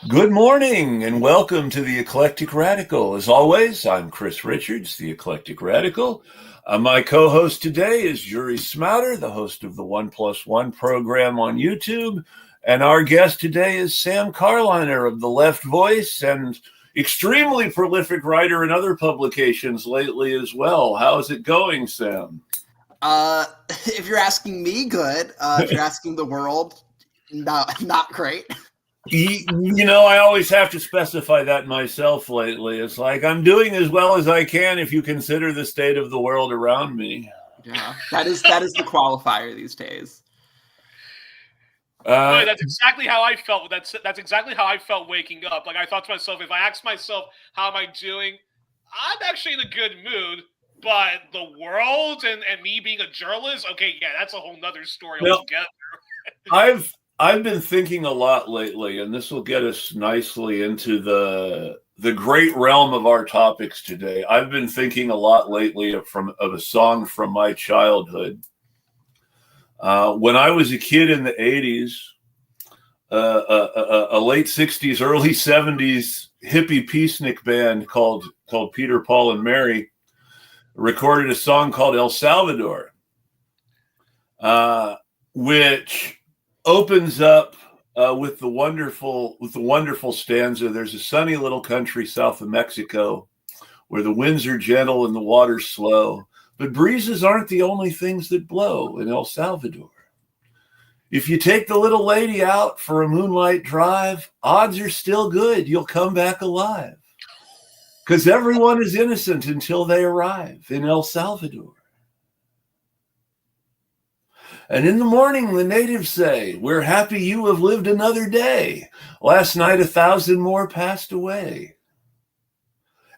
Good morning and welcome to the Eclectic Radical. As always, I'm Chris Richards, the Eclectic Radical. My co-host today is Youri Smouter, the host of the 1+1 program on YouTube. And our guest today is Sam Carliner of The Left Voice and extremely prolific writer in other publications lately as well. How's it going, Sam? If you're asking me, good. If you're asking the world, not great. I always have to specify that myself lately. It's like I'm doing as well as I can if you consider the state of the world around me. Yeah, that is the qualifier these days. That's exactly how I felt. That's exactly how I felt waking up. Like I thought to myself, if I asked myself, how am I doing? I'm actually in a good mood. But the world and me being a journalist, okay, yeah, that's a whole nother story altogether. I've been thinking a lot lately, and this will get us nicely into the great realm of our topics today. I've been thinking a lot lately of a song from my childhood. When I was a kid in the 80s, a late 60s, early 70s hippie peacenik band called Peter, Paul, and Mary recorded a song called El Salvador, which opens up with the wonderful stanza. There's a sunny little country south of Mexico where the winds are gentle and the water's slow, but breezes aren't the only things that blow in El Salvador. If you take the little lady out for a moonlight drive, odds are still good you'll come back alive. Because everyone is innocent until they arrive in El Salvador. And in the morning, the natives say, we're happy you have lived another day. Last night, 1,000 more passed away.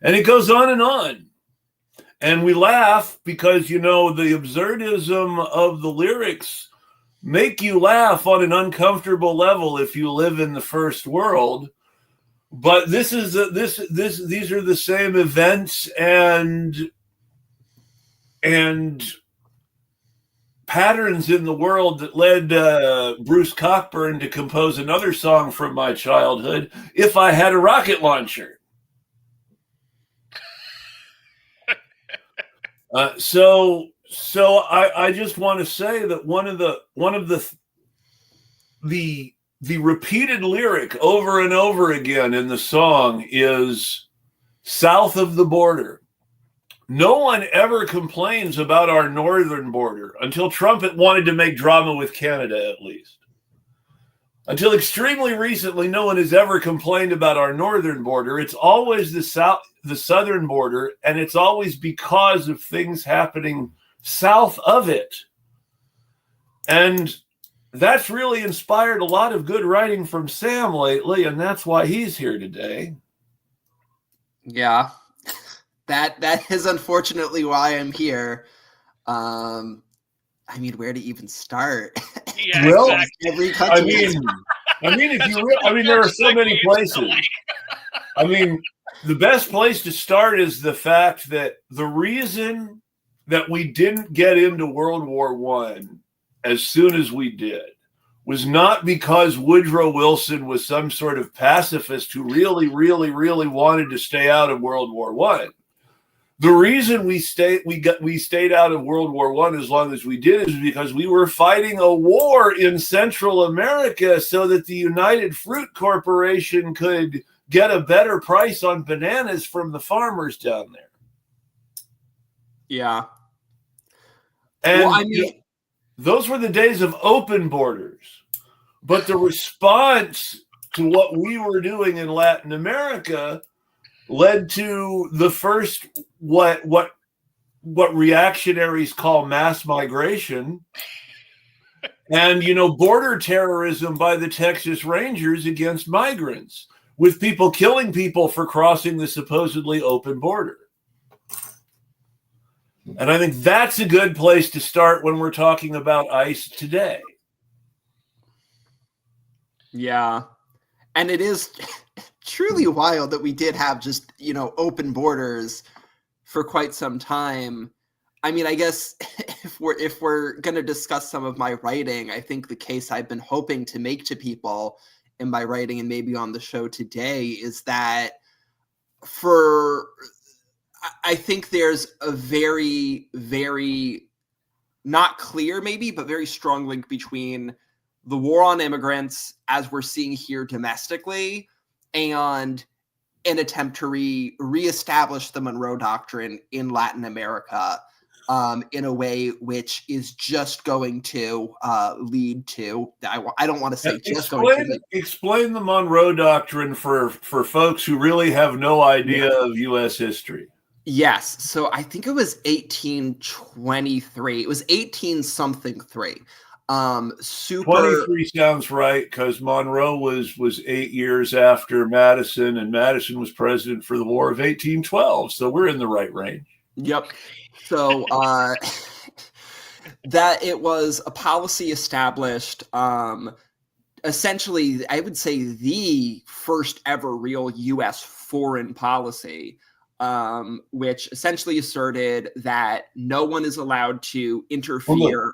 And it goes on and on. And we laugh because, the absurdism of the lyrics make you laugh on an uncomfortable level if you live in the first world. But these are the same events and patterns in the world that led Bruce Cockburn to compose another song from my childhood, If I Had a Rocket Launcher. So I just want to say that one of the repeated lyric over and over again in the song is south of the border. No one ever complains about our northern border until Trump wanted to make drama with Canada, at least. Until extremely recently, no one has ever complained about our northern border. It's always the southern border, and it's always because of things happening south of it. And that's really inspired a lot of good writing from Sam lately, and that's why he's here today. Yeah, that is unfortunately why I'm here. Where to even start? Yeah, well, exactly. Every country. There are so many places. The best place to start is the fact that the reason that we didn't get into World War I as soon as we did was not because Woodrow Wilson was some sort of pacifist who really, really, really wanted to stay out of World War I. The reason we stayed out of World War I as long as we did is because we were fighting a war in Central America so that the United Fruit Corporation could get a better price on bananas from the farmers down there. Yeah. And those were the days of open borders. But the response to what we were doing in Latin America led to the first what reactionaries call mass migration and border terrorism by the Texas Rangers against migrants, with people killing people for crossing the supposedly open border. And I think that's a good place to start when we're talking about ICE today. Yeah. And it is truly wild that we did have just, open borders for quite some time. I guess if we're going to discuss some of my writing, I think the case I've been hoping to make to people in my writing and maybe on the show today is that I think there's a very, very not clear maybe, but very strong link between the war on immigrants as we're seeing here domestically and an attempt to reestablish the Monroe Doctrine in Latin America in a way which is just going to lead to, I don't want to say just going to. Explain the Monroe Doctrine for folks who really have no idea of U.S. history. Yes. So I think it was 1823. It was 18-something-3. 23 sounds right, because Monroe was 8 years after Madison, and Madison was president for the War of 1812. So we're in the right range. Yep. So that it was a policy established, essentially, I would say the first ever real U.S. foreign policy, which essentially asserted that no one is allowed to interfere.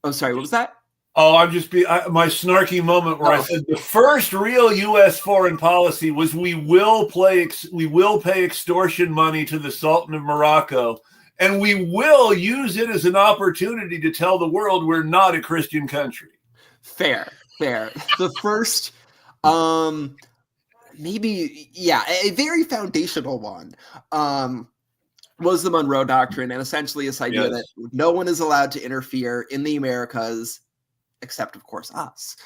Oh, sorry, what was that? Oh, I'm just my snarky moment where I said the first real U.S. foreign policy was we will pay extortion money to the Sultan of Morocco, and we will use it as an opportunity to tell the world we're not a Christian country. Fair. The first, maybe, a very foundational one, was the Monroe Doctrine, and essentially this idea that no one is allowed to interfere in the Americas, except, of course, us.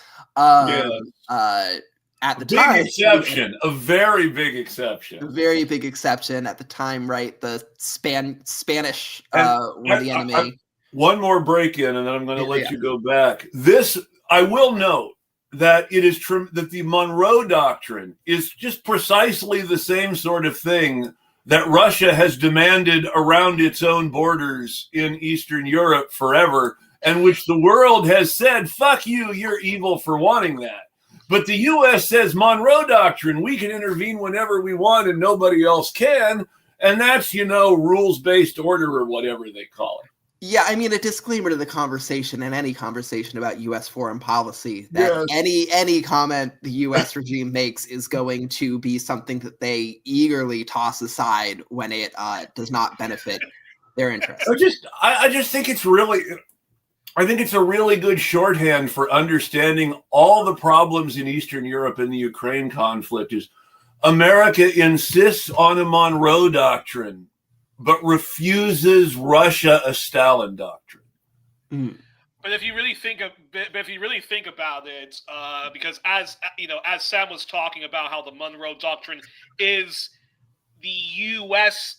At the time, exception, a very big exception. A very big exception at the time, right? The Spanish were the enemy. One more break-in, and then I'm going to let you go back. This, I will note that it is true that the Monroe Doctrine is just precisely the same sort of thing that Russia has demanded around its own borders in Eastern Europe forever, and which the world has said, fuck you, you're evil for wanting that. But the U.S. says, Monroe Doctrine, we can intervene whenever we want and nobody else can. And that's, rules-based order or whatever they call it. Yeah, I mean, a disclaimer to the conversation and any conversation about U.S. foreign policy, that any comment the U.S. regime makes is going to be something that they eagerly toss aside when it does not benefit their interests. I just think it's really... I think it's a really good shorthand for understanding all the problems in Eastern Europe and the Ukraine conflict is America insists on a Monroe Doctrine, but refuses Russia a Stalin doctrine. But if you really think about it, because as Sam was talking about how the Monroe Doctrine is the U.S.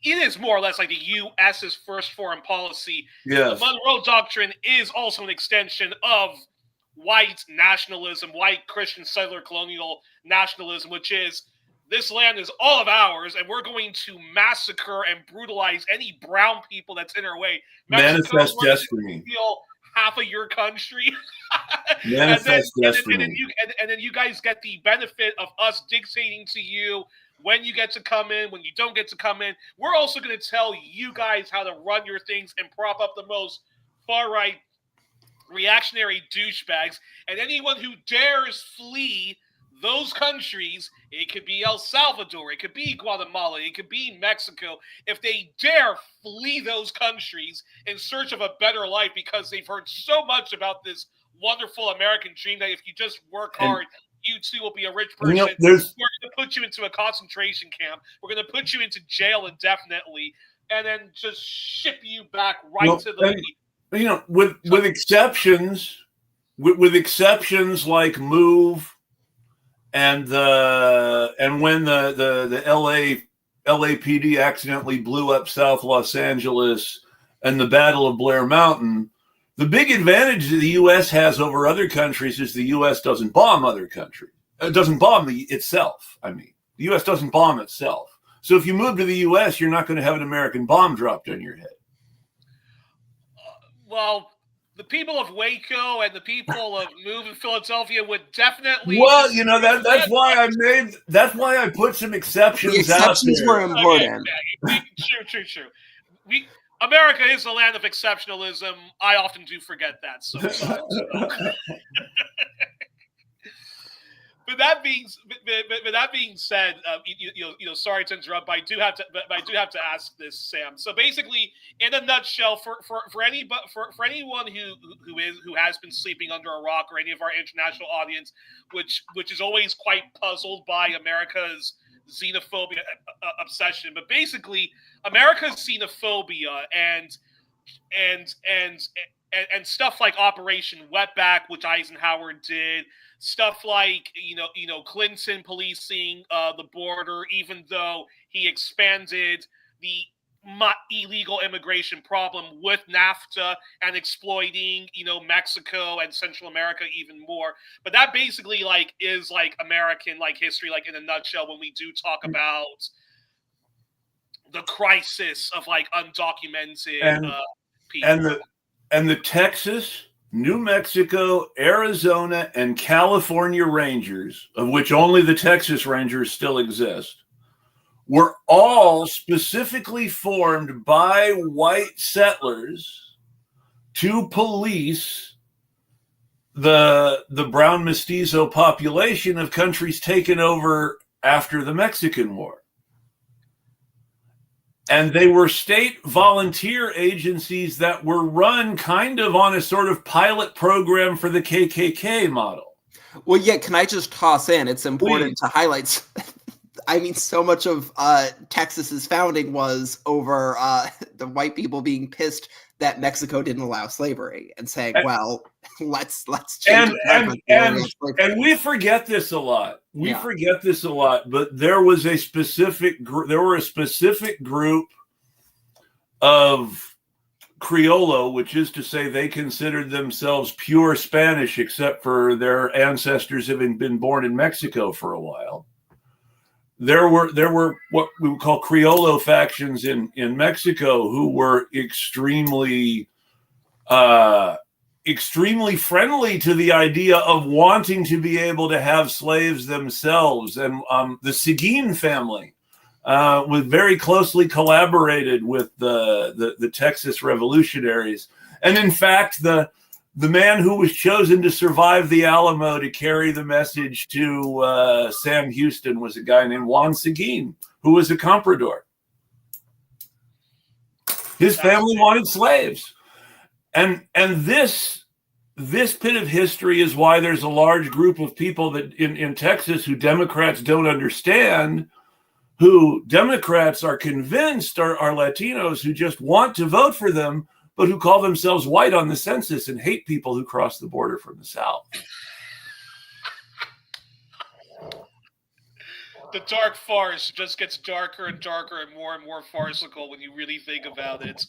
It is more or less like the U.S.'s first foreign policy. Yes. The Monroe Doctrine is also an extension of white nationalism, white Christian settler colonial nationalism, which is this land is all of ours, and we're going to massacre and brutalize any brown people that's in our way. Manifest destiny. Steal half of your country. Manifest destiny. And then you guys get the benefit of us dictating to you when you get to come in, when you don't get to come in. We're also going to tell you guys how to run your things and prop up the most far-right reactionary douchebags. And anyone who dares flee those countries, it could be El Salvador, it could be Guatemala, it could be Mexico, if they dare flee those countries in search of a better life because they've heard so much about this wonderful American dream that if you just work hard, you too will be a rich person. We're going to put you into a concentration camp. We're going to put you into jail indefinitely, and then just ship you back to the. With exceptions, with exceptions like MOVE, and when the LAPD accidentally blew up South Los Angeles, and the Battle of Blair Mountain. The big advantage that the U.S. has over other countries is the U.S. doesn't bomb other countries. It doesn't bomb itself. I mean, the U.S. doesn't bomb itself. So if you move to the U.S., you're not going to have an American bomb dropped on your head. Well, the people of Waco and the people of Move in Philadelphia would definitely. Well, that's why I put some exceptions. The exceptions were important. Okay. True. America is the land of exceptionalism. I often do forget that sometimes. that being said, sorry to interrupt, but I do have to ask this, Sam. So basically, in a nutshell, for anyone who has been sleeping under a rock, or any of our international audience, which is always quite puzzled by America's xenophobia obsession, but basically, America's xenophobia and stuff like Operation Wetback, which Eisenhower did, stuff like Clinton policing the border, even though he expanded the illegal immigration problem with NAFTA and exploiting Mexico and Central America even more. But that basically is American history in a nutshell when we do talk about the crisis of undocumented people. And the Texas, New Mexico, Arizona, and California Rangers, of which only the Texas Rangers still exist, were all specifically formed by white settlers to police the brown mestizo population of countries taken over after the Mexican War. And they were state volunteer agencies that were run kind of on a sort of pilot program for the KKK model. Well, yeah, can I just toss in? It's important to highlight. I mean, so much of Texas's founding was over the white people being pissed that Mexico didn't allow slavery and saying, well, let's change it. And we forget this a lot. We forget this a lot, but there was a specific group of Criollo, which is to say they considered themselves pure Spanish, except for their ancestors having been born in Mexico for a while. There were what we would call Criollo factions in Mexico who were extremely friendly to the idea of wanting to be able to have slaves themselves. And the Seguin family was very closely collaborated with the Texas revolutionaries. And in fact, the man who was chosen to survive the Alamo to carry the message to Sam Houston was a guy named Juan Seguin, who was a comprador. His family wanted slaves. And this bit of history is why there's a large group of people that in Texas who Democrats don't understand, who Democrats are convinced are Latinos who just want to vote for them, but who call themselves white on the census and hate people who cross the border from the South. The dark farce just gets darker and darker and more farcical when you really think about it.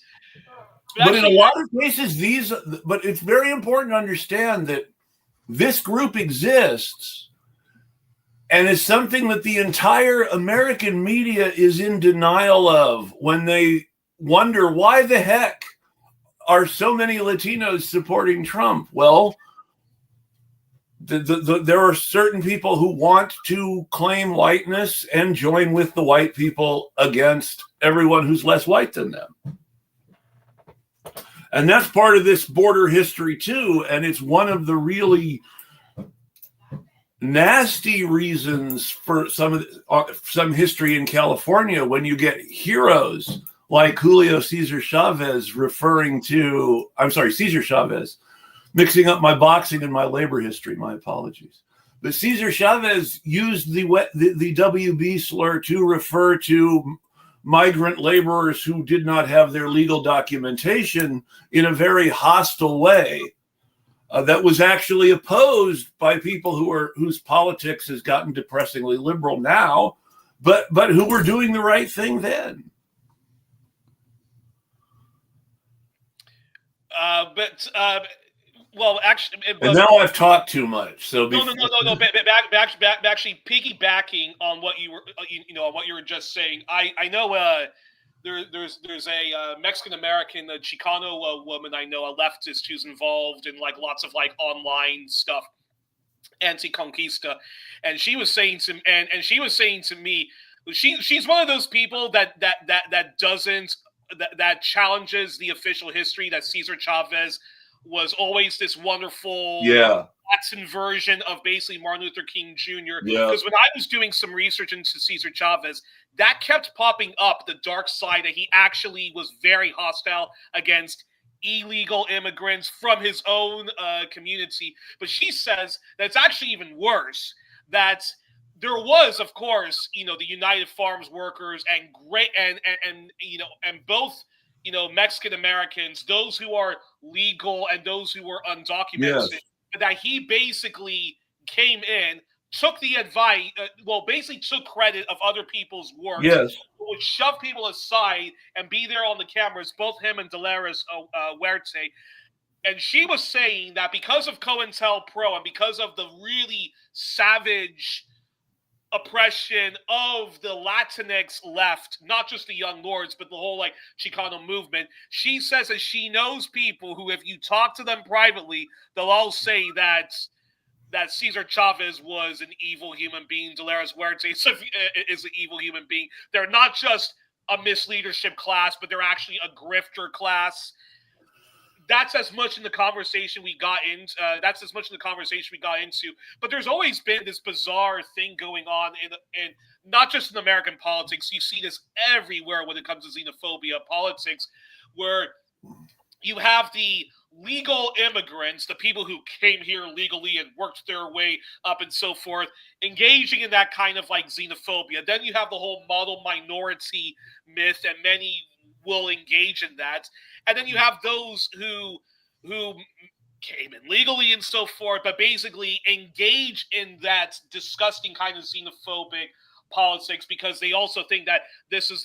But in a lot of cases, but it's very important to understand that this group exists and is something that the entire American media is in denial of when they wonder why the heck are so many Latinos supporting Trump. Well, there are certain people who want to claim whiteness and join with the white people against everyone who's less white than them. And that's part of this border history too. And it's one of the really nasty reasons for some history in California when you get heroes like Julio Cesar Chavez Cesar Chavez, mixing up my boxing and my labor history, my apologies. But Cesar Chavez used the WB slur to refer to migrant laborers who did not have their legal documentation in a very hostile way that was actually opposed by people whose politics has gotten depressingly liberal now, but who were doing the right thing then. Well, actually, and now I've talked too much. So no. Actually, piggybacking on what you were just saying, I know there's a Mexican American, a Chicano woman I know, a leftist who's involved in lots of online stuff, anti-conquista, and she was saying to me, she's one of those people that challenges the official history that Cesar Chavez was always this wonderful Latin version of basically Martin Luther King Jr. Yeah. Because when I was doing some research into Cesar Chavez, that kept popping up, the dark side, that he actually was very hostile against illegal immigrants from his own community. But she says that it's actually even worse, that there was, of course, the United Farms Workers and both, Mexican Americans, those who are legal and those who were undocumented, Yes. that he basically came in, took the advice, basically took credit of other people's work, Yes. would shove people aside and be there on the cameras, both him and Dolores Huerte. And she was saying that because of COINTELPRO and because of the really savage oppression of the Latinx left, not just the Young Lords, but the whole Chicano movement. She says that she knows people who, if you talk to them privately, they'll all say that Cesar Chavez was an evil human being. Dolores Huerte is an evil human being. They're not just a misleadership class, but they're actually a grifter class. That's as much in the conversation we got into. But there's always been this bizarre thing going on in not just in American politics. You see this everywhere when it comes to xenophobia politics, where you have the legal immigrants, the people who came here legally and worked their way up and so forth, engaging in that kind of xenophobia. Then you have the whole model minority myth, and many will engage in that. And then you have those who came in legally and so forth, but basically engage in that disgusting kind of xenophobic politics because they also think that this is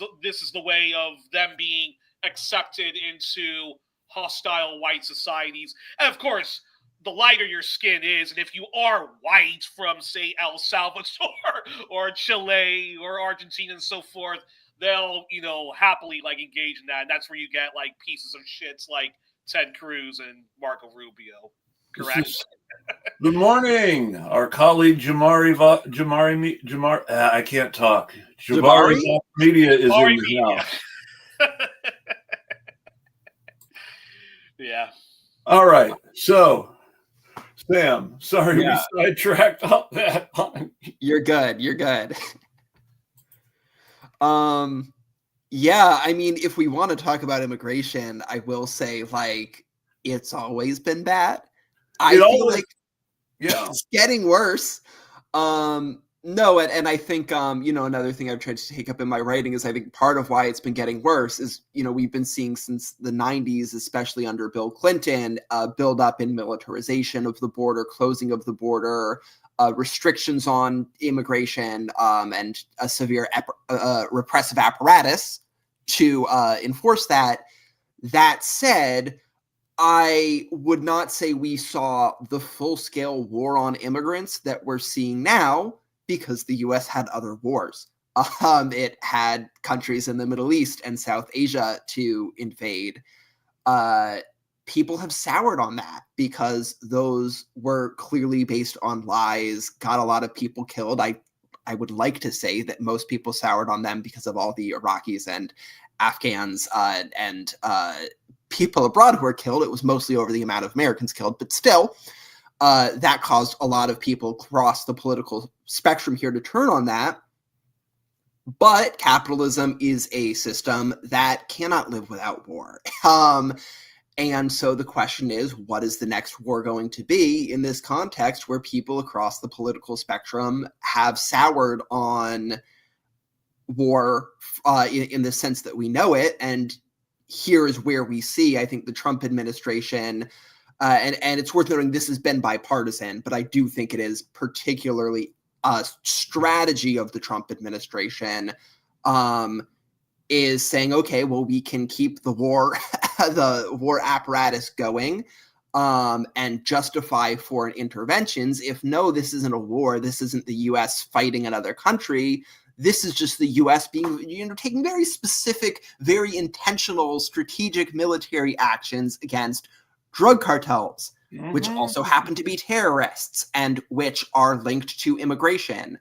the way of them being accepted into hostile white societies. And of course, the lighter your skin is, and if you are white from, say, El Salvador or Chile or Argentina and so forth, they'll, happily engage in that. And that's where you get pieces of shits like Ted Cruz and Marco Rubio. Correct. Good morning, our colleague Jamari. I can't talk. Jabari Media is in the house. Yeah. All right. So, Sam, sorry we sidetracked on that. You're good. Yeah, I mean, if we want to talk about immigration, I will say, it's always been bad. I feel like it's getting worse. No, and I think, another thing I've tried to take up in my writing is I think part of why it's been getting worse is, we've been seeing since the 90s, especially under Bill Clinton, build up in militarization of the border, closing of the border, restrictions on immigration, and a severe repressive apparatus to enforce that. That said, I would not say we saw the full-scale war on immigrants that we're seeing now because the U.S. had other wars. It had countries in the Middle East and South Asia to invade. People have soured on that because those were clearly based on lies, got a lot of people killed. I would like to say that most people soured on them because of all the Iraqis and Afghans and people abroad who were killed. It was mostly over the amount of Americans killed, but still, that caused a lot of people across the political spectrum here to turn on that. But capitalism is a system that cannot live without war. And so the question is, what is the next war going to be in this context where people across the political spectrum have soured on war in the sense that we know it? And here is where we see, I think, the Trump administration, and it's worth noting this has been bipartisan, but I do think it is particularly a strategy of the Trump administration, is saying, okay, well, we can keep the war apparatus going, and justify foreign interventions. If no, this isn't a war, this isn't the U.S. fighting another country, this is just the U.S. being, taking very specific, very intentional, strategic military actions against drug cartels, which also happen to be terrorists and which are linked to immigration.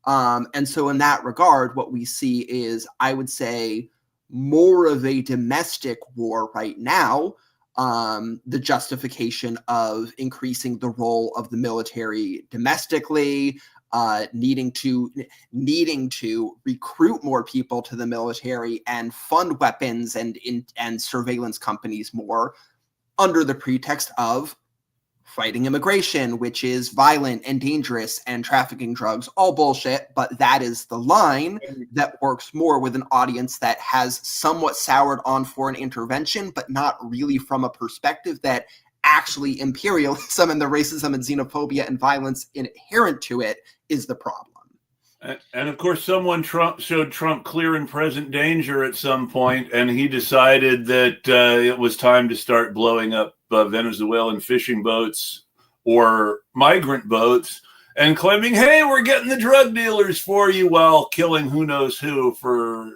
And so in that regard, what we see is, I would say, more of a domestic war right now, the justification of increasing the role of the military domestically, needing to recruit more people to the military and fund weapons and surveillance companies more, under the pretext of fighting immigration, which is violent and dangerous, and trafficking drugs, all bullshit. But that is the line that works more with an audience that has somewhat soured on foreign intervention, but not really from a perspective that actually imperialism and the racism and xenophobia and violence inherent to it is the problem. And of course, someone showed Trump clear and present danger at some point, and he decided that it was time to start blowing up Venezuelan fishing boats or migrant boats and claiming, hey, we're getting the drug dealers for you, while killing who knows who for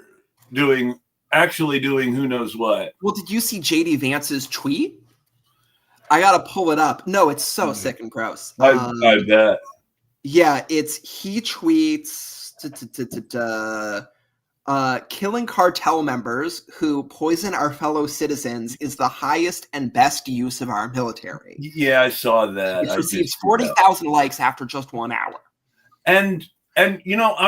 actually doing who knows what. Well, did you see J.D. Vance's tweet? I got to pull it up. No, it's so sick and gross. I bet. Yeah, he tweets killing cartel members who poison our fellow citizens is the highest and best use of our military. Yeah, I saw that. It receives 40,000 likes after just 1 hour. And I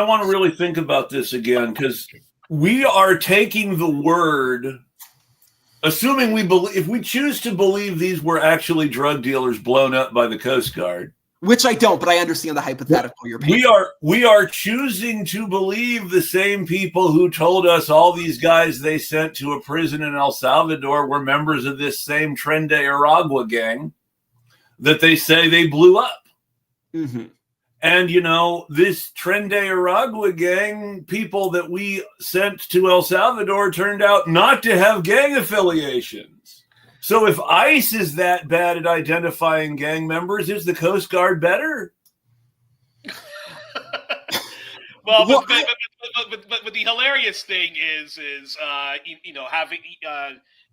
want to really think about this again, because we are taking the word, assuming if we choose to believe these were actually drug dealers blown up by the Coast Guard. Which I don't, but I understand the hypothetical you're painting. We are choosing to believe the same people who told us all these guys they sent to a prison in El Salvador were members of this same Tren de Aragua gang that they say they blew up. Mm-hmm. And, this Tren de Aragua gang, people that we sent to El Salvador, turned out not to have gang affiliations. So if ICE is that bad at identifying gang members, is the Coast Guard better? But the hilarious thing is having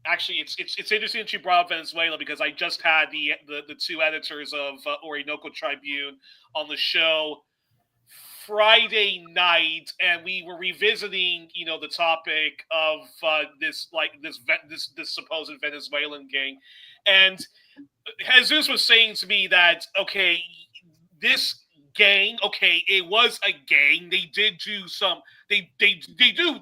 actually it's interesting that you brought up Venezuela, because I just had the two editors of Orinoco Tribune on the show Friday night, and we were revisiting, the topic of this supposed Venezuelan gang, and Jesus was saying to me that this gang, it was a gang. They did do they do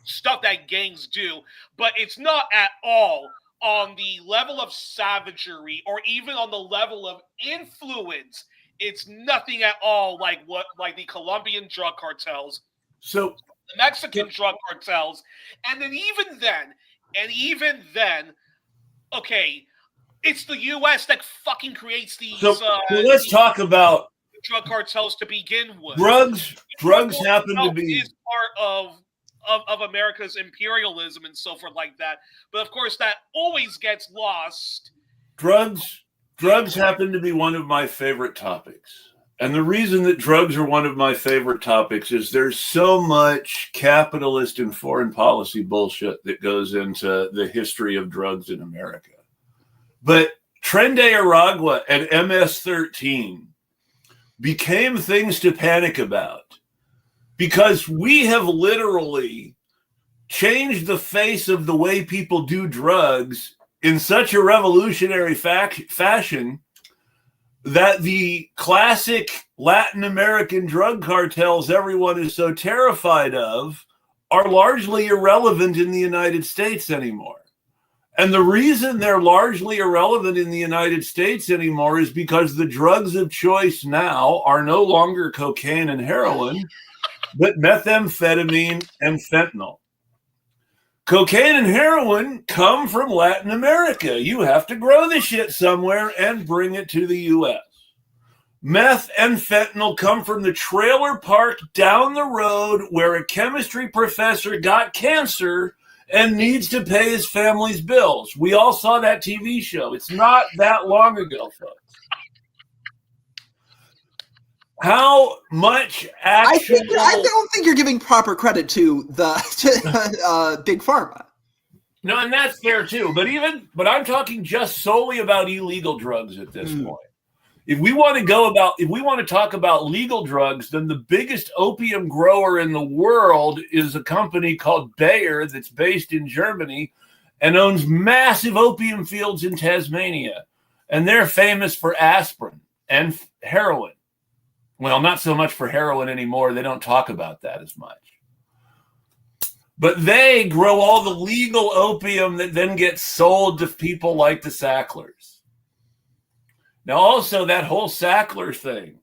stuff that gangs do, but it's not at all on the level of savagery or even on the level of influence. It's nothing at all like the Colombian drug cartels, the Mexican drug cartels, and even then, it's the U.S. that fucking creates these. So let's talk about drug cartels to begin with. Drugs happen to be part of America's imperialism and so forth like that. But of course, that always gets lost. Drugs happen to be one of my favorite topics. And the reason that drugs are one of my favorite topics is there's so much capitalist and foreign policy bullshit that goes into the history of drugs in America. But Tren de Aragua and MS-13 became things to panic about because we have literally changed the face of the way people do drugs in such a revolutionary fashion that the classic Latin American drug cartels everyone is so terrified of are largely irrelevant in the United States anymore. And the reason they're largely irrelevant in the United States anymore is because the drugs of choice now are no longer cocaine and heroin, but methamphetamine and fentanyl. Cocaine and heroin come from Latin America. You have to grow the shit somewhere and bring it to the U.S. Meth and fentanyl come from the trailer park down the road where a chemistry professor got cancer and needs to pay his family's bills. We all saw that TV show. It's not that long ago, folks. How much actual... I don't think you're giving proper credit to Big Pharma. No, and that's fair too. But I'm talking just solely about illegal drugs at this point. If we want to talk about legal drugs, then the biggest opium grower in the world is a company called Bayer that's based in Germany, and owns massive opium fields in Tasmania. And they're famous for aspirin and heroin. Well, not so much for heroin anymore. They don't talk about that as much. But they grow all the legal opium that then gets sold to people like the Sacklers. Now, also, that whole Sackler thing,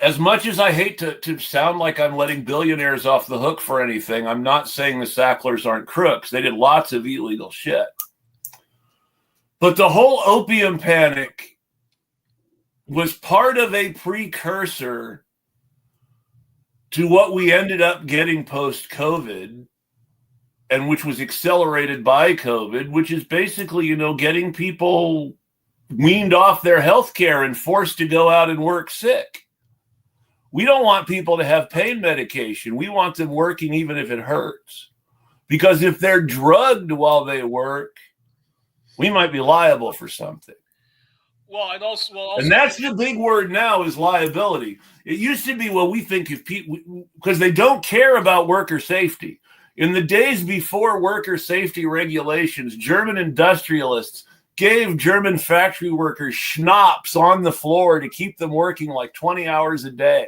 as much as I hate to sound like I'm letting billionaires off the hook for anything, I'm not saying the Sacklers aren't crooks. They did lots of illegal shit. But the whole opium panic was part of a precursor to what we ended up getting post-COVID, and which was accelerated by COVID, which is basically, getting people weaned off their health care and forced to go out and work sick. We don't want people to have pain medication. We want them working even if it hurts. Because if they're drugged while they work, we might be liable for something. Well, and that's the big word now is liability. It used to be, well, we think if people, because they don't care about worker safety. In the days before worker safety regulations, German industrialists gave German factory workers schnapps on the floor to keep them working like 20 hours a day.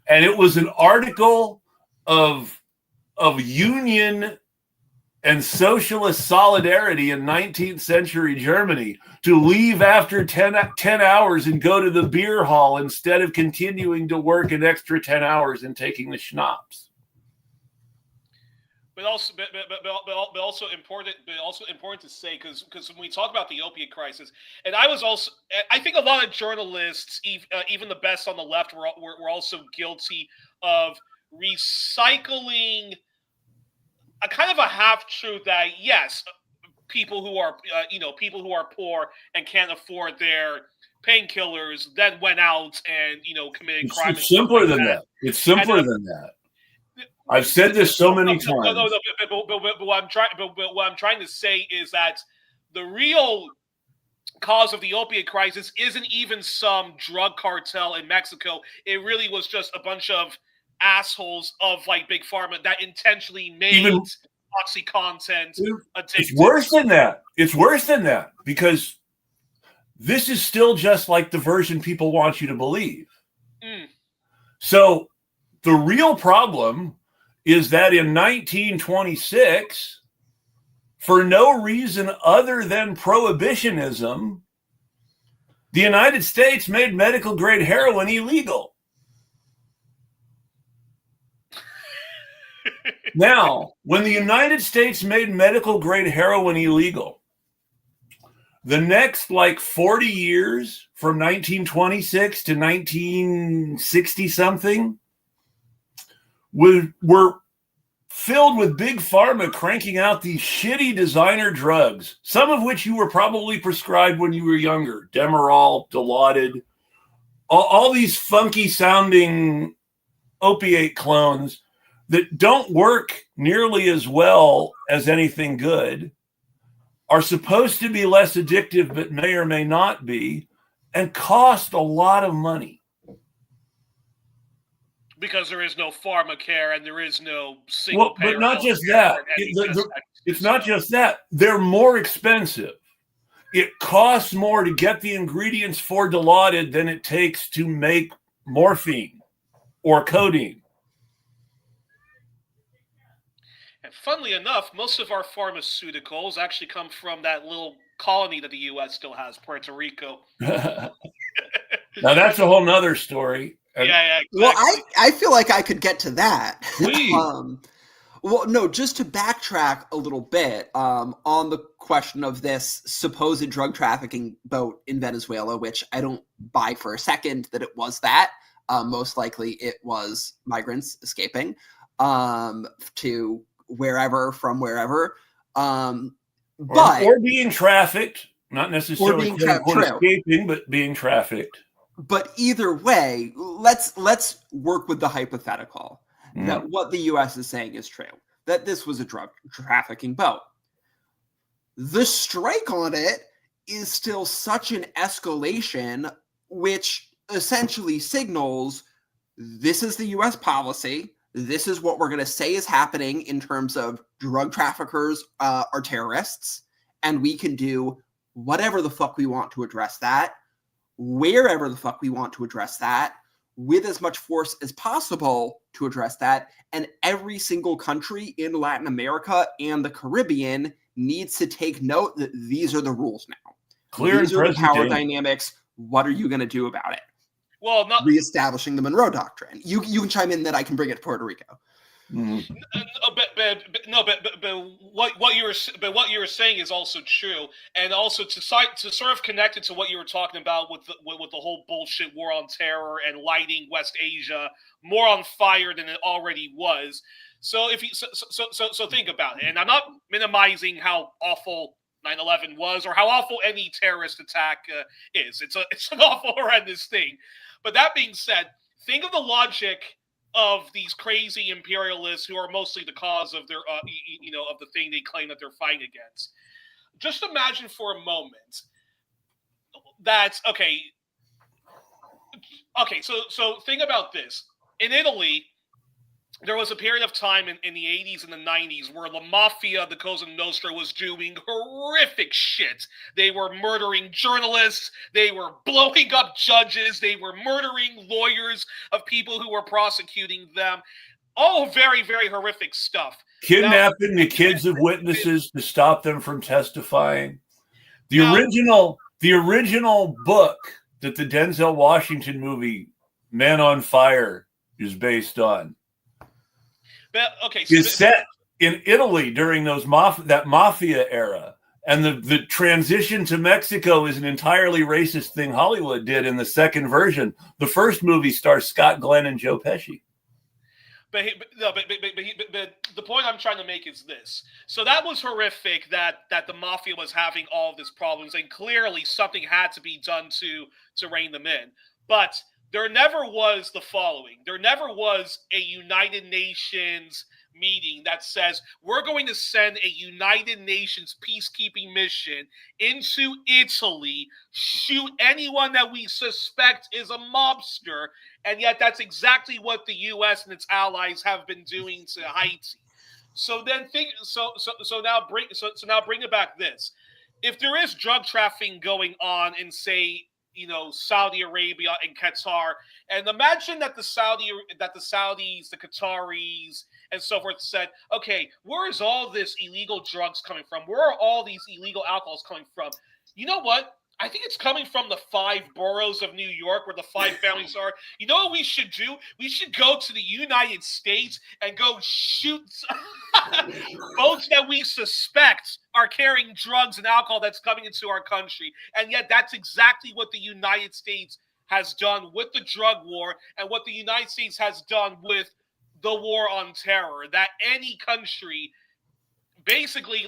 And it was an article of union and socialist solidarity in 19th century Germany to leave after 10 hours and go to the beer hall instead of continuing to work an extra 10 hours and taking the schnapps. But also important to say, because when we talk about the opiate crisis, and I think a lot of journalists, even the best on the left, were also guilty of recycling a kind of a half truth that yes, people who are poor and can't afford their painkillers then went out and committed crime. It's simpler than that. It's simpler than that. I've said this so many times. No, but what I'm trying to say is that the real cause of the opiate crisis isn't even some drug cartel in Mexico. It really was just a bunch of assholes of like big pharma that intentionally made OxyContin addictive. It's worse than that. It's worse than that because this is still just like the version people want you to believe. So the real problem is that in 1926, for no reason other than prohibitionism, the United States made medical grade heroin illegal. Now, when the United States made medical grade heroin illegal, the next 40 years from 1926 to 1960 something were filled with big pharma cranking out these shitty designer drugs, some of which you were probably prescribed when you were younger. Demerol, Dilaudid, all these funky sounding opiate clones that don't work nearly as well as anything good, are supposed to be less addictive but may or may not be, and cost a lot of money. Because there is no pharmacare and there is no single payer. But not just that. It's not just that. They're more expensive. It costs more to get the ingredients for Dilaudid than it takes to make morphine or codeine. And funnily enough, most of our pharmaceuticals actually come from that little colony that the U.S. still has, Puerto Rico. Now, that's a whole nother story. Yeah, exactly. Well, I feel like I could get to that. Please. Well, no, just to backtrack a little bit on the question of this supposed drug trafficking boat in Venezuela, which I don't buy for a second that it was that. Most likely it was migrants escaping to wherever, from wherever. Or being trafficked, not necessarily escaping, but being trafficked. But either way, let's work with the hypothetical that what the U.S. is saying is true, that this was a drug trafficking boat. The strike on it is still such an escalation, which essentially signals this is the U.S. policy. this is what we're going to say is happening in terms of drug traffickers are terrorists, and we can do whatever the fuck we want to address that, wherever the fuck we want to address that, with as much force as possible to address that. And every single country in Latin America and the Caribbean needs to take note that these are the rules now. Clear these are the power presentation. dynamics. What are you going to do about it? Well, not reestablishing the Monroe Doctrine. You can chime in that I can bring it to Puerto Rico. Mm. But what you were saying is also true, and also to sort of connect it to what you were talking about with the whole bullshit war on terror and lighting West Asia more on fire than it already was. So if you so think about it, and I'm not minimizing how awful 9/11 was or how awful any terrorist attack is. It's an awful, horrendous thing. But that being said, think of the logic of these crazy imperialists who are mostly the cause of their, of the thing they claim that they're fighting against. Just imagine for a moment that, okay, so think about this. In Italy, there was a period of time in the 80s and the 90s where the mafia, the Cosa Nostra, was doing horrific shit. They were murdering journalists. They were blowing up judges. They were murdering lawyers of people who were prosecuting them. All very, very horrific stuff. Kidnapping the kids of witnesses to stop them from testifying. The original book that the Denzel Washington movie Man on Fire is based on. Is set in Italy during that mafia era, and the transition to Mexico is an entirely racist thing Hollywood did in the second version. The first movie stars Scott Glenn and Joe Pesci. But the point I'm trying to make is this. So that was horrific that the mafia was having all of these problems, and clearly something had to be done to rein them in. But there never was the following. There never was a United Nations meeting that says we're going to send a United Nations peacekeeping mission into Italy, shoot anyone that we suspect is a mobster, and yet that's exactly what the U.S. and its allies have been doing to Haiti. So then now bring it back this. If there is drug trafficking going on in, say, Saudi Arabia and Qatar, and imagine that the Saudis, the Qataris, and so forth said, okay, where is all this illegal drugs coming from? Where are all these illegal alcohols coming from? You know what? I think it's coming from the 5 boroughs of New York where the 5 families are. You know what we should do? We should go to the United States and go shoot boats that we suspect are carrying drugs and alcohol that's coming into our country. And yet that's exactly what the United States has done with the drug war and what the United States has done with the war on terror. That any country basically,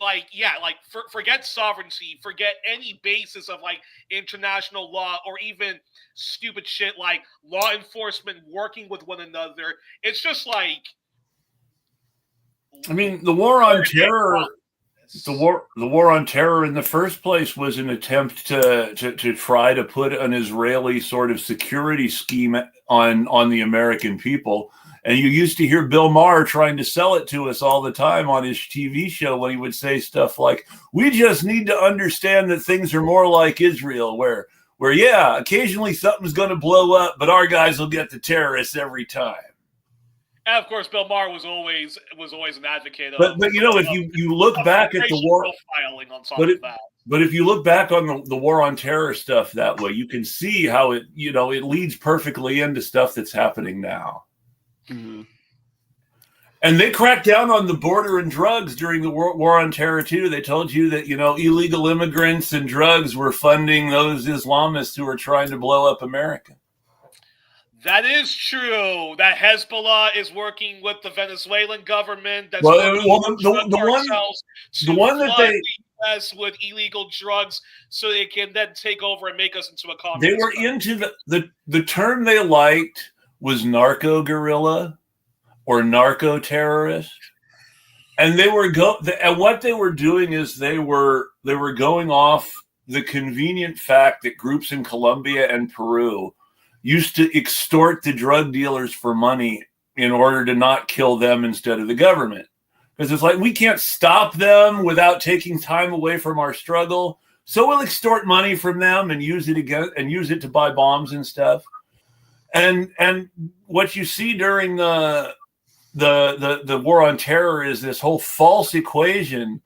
forget sovereignty, forget any basis of, international law or even stupid shit like law enforcement working with one another. It's just the war on terror. The war on terror in the first place was an attempt to try to put an Israeli sort of security scheme on the American people. And you used to hear Bill Maher trying to sell it to us all the time on his TV show when he would say stuff like, we just need to understand that things are more like Israel, where occasionally something's going to blow up, but our guys will get the terrorists every time. And of course, Bill Maher was always an advocate of. But if you look back at the war, profiling on top of that. But if you look back on the war on terror stuff that way, you can see how it leads perfectly into stuff that's happening now. Mm-hmm. And they cracked down on the border and drugs during the war on terror too. They told you that illegal immigrants and drugs were funding those Islamists who were trying to blow up America. That is true. That Hezbollah is working with the Venezuelan government. That's the one that they U.S. with illegal drugs, so they can then take over and make us into a communist. They were into the term they liked was narco guerrilla or narco terrorist, and and what they were doing is they were going off the convenient fact that groups in Colombia and Peru used to extort the drug dealers for money in order to not kill them instead of the government. Because it's like, we can't stop them without taking time away from our struggle. So we'll extort money from them and use it to buy bombs and stuff. And what you see during the war on terror is this whole false equation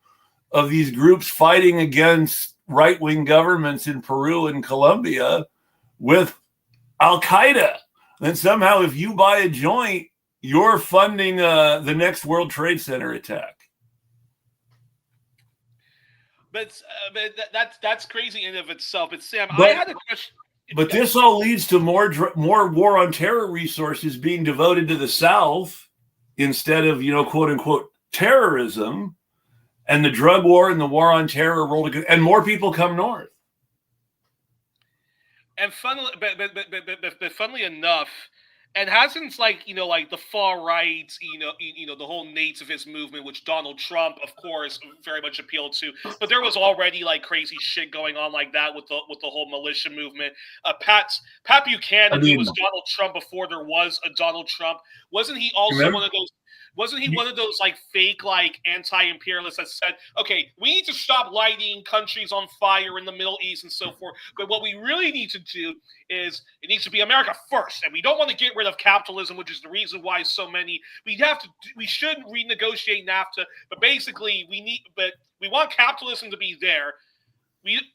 of these groups fighting against right-wing governments in Peru and Colombia with Al-Qaeda. And somehow if you buy a joint, you're funding the next World Trade Center attack. But that's crazy in and of itself. But Sam, I had a question. But this all leads to more war on terror resources being devoted to the South instead of, quote unquote, terrorism, and the drug war and the war on terror rolled together, and more people come north. And funnily enough, and hasn't like the far right, the whole nativist movement, which Donald Trump, of course, very much appealed to. But there was already like crazy shit going on like that with the whole militia movement. Pat Buchanan, who was Donald Trump before there was a Donald Trump, wasn't he also one of those? Wasn't he one of those like fake like anti-imperialists that said, okay, we need to stop lighting countries on fire in the Middle East and so forth, but what we really need to do is it needs to be America first, and we don't want to get rid of capitalism, which is the reason why we should renegotiate NAFTA, but basically we want capitalism to be there.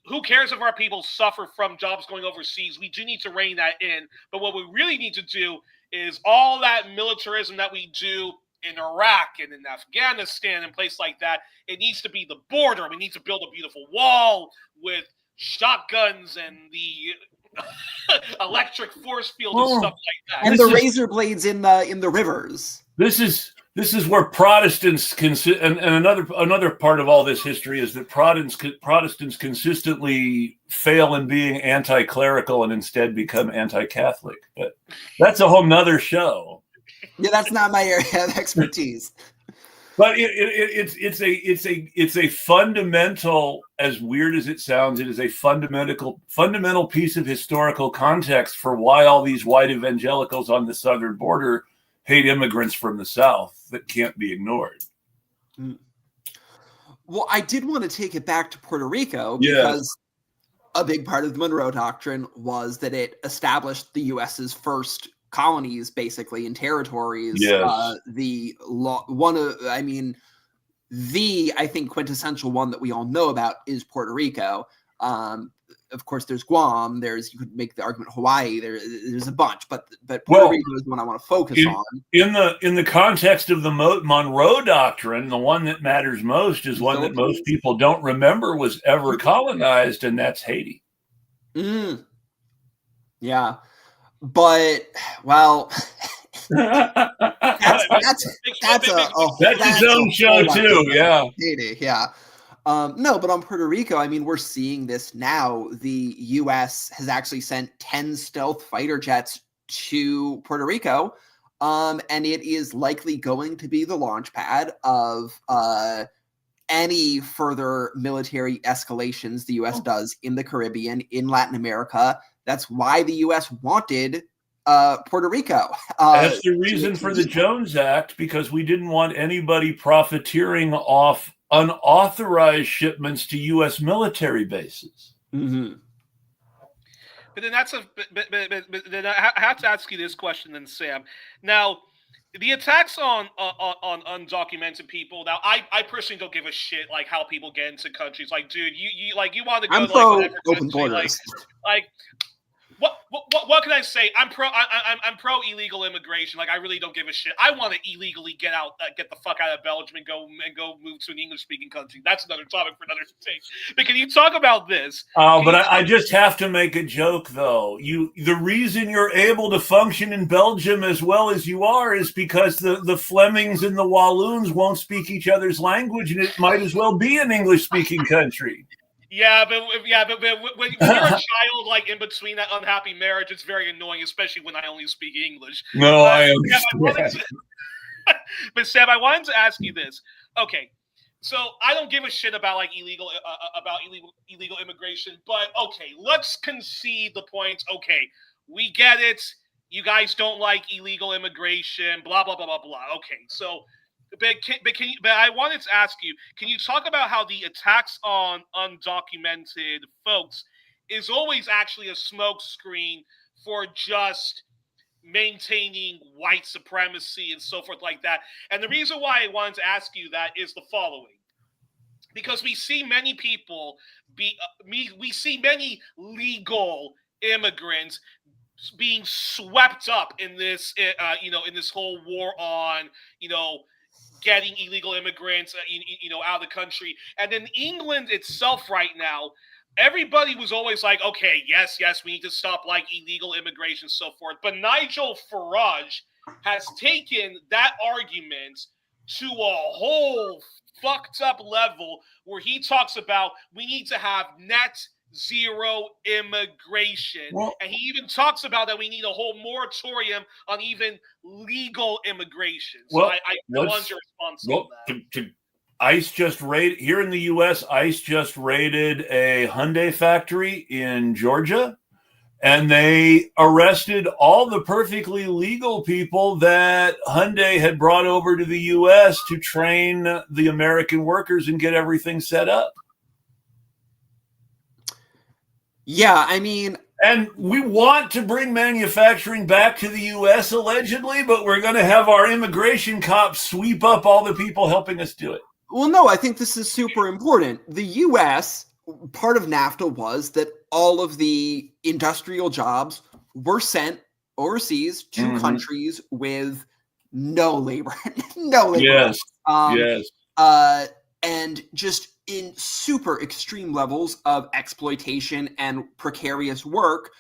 Who cares if our people suffer from jobs going overseas? We do need to rein that in, but what we really need to do is all that militarism that we do in Iraq and in Afghanistan and places like that, it needs to be the border. We need to build a beautiful wall with shotguns and the electric force field and stuff like that. And the razor blades in the rivers. This is where Protestants and another part of all this history is that Protestants consistently fail in being anti-clerical and instead become anti-Catholic. But that's a whole nother show. Yeah, that's not my area of expertise. But it's a fundamental, as weird as it sounds, it is a fundamental piece of historical context for why all these white evangelicals on the southern border hate immigrants from the South that can't be ignored. Well, I did want to take it back to Puerto Rico because a big part of the Monroe Doctrine was that it established the U.S.'s first colonies, basically, in territories. Yes. The I think quintessential one that we all know about is Puerto Rico. Of course, there's Guam. You could make the argument Hawaii. There's a bunch, but Puerto Rico is the one I want to focus on. In the context of the Monroe Doctrine, the one that matters most is one that most people don't remember was ever colonized, and that's Haiti. Yeah. But that's his own show too. Yeah. Yeah. No, but on Puerto Rico, I mean, we're seeing this now. The U.S. has actually sent 10 stealth fighter jets to Puerto Rico, and it is likely going to be the launch pad of any further military escalations the U.S. does in the Caribbean, in Latin America. That's why the U.S. wanted Puerto Rico. That's the reason for the Jones Act, because we didn't want anybody profiteering off unauthorized shipments to U.S. military bases. Mm-hmm. But then but then I have to ask you this question, then, Sam. Now, the attacks on undocumented people. Now, I personally don't give a shit like how people get into countries. Like, dude, you want to go I'm to pro whatever open country, borders. like what can I say? I'm pro illegal immigration. Like, I really don't give a shit. I want to illegally get the fuck out of Belgium and go move to an English speaking country. That's another topic for another day. But can you talk about this? I just have to make a joke though. The reason you're able to function in Belgium as well as you are is because the Flemings and the Walloons won't speak each other's language, and it might as well be an English speaking country. Yeah, but when you're a child, like in between that unhappy marriage, it's very annoying, especially when I only speak English. No, I understand. But Sam, I wanted to ask you this. Okay, so I don't give a shit about like illegal immigration, but okay, let's concede the point. Okay, we get it. you guys don't like illegal immigration, blah, blah, blah, blah, blah. Okay, so, but I wanted to ask you, can you talk about how the attacks on undocumented folks is always actually a smokescreen for just maintaining white supremacy and so forth like that? And the reason why I wanted to ask you that is the following. Because we see many people we see many legal immigrants being swept up in this, in this whole war on, getting illegal immigrants, out of the country. And in England itself right now, everybody was always like, okay, yes, we need to stop like illegal immigration and so forth. But Nigel Farage has taken that argument to a whole fucked up level where he talks about we need to have net zero immigration. Well, and he even talks about that we need a whole moratorium on even legal immigration. So well, I want your response on that. ICE just raided here in the U.S. ICE just raided a Hyundai factory in Georgia, and they arrested all the perfectly legal people that Hyundai had brought over to the U.S. to train the American workers and get everything set up. Yeah, I mean... And we want to bring manufacturing back to the U.S. allegedly, but we're going to have our immigration cops sweep up all the people helping us do it. Well, no, I think this is super important. The U.S., part of NAFTA was that all of the industrial jobs were sent overseas to countries with no labor. Yes. Yes. And just in super extreme levels of exploitation and precarious work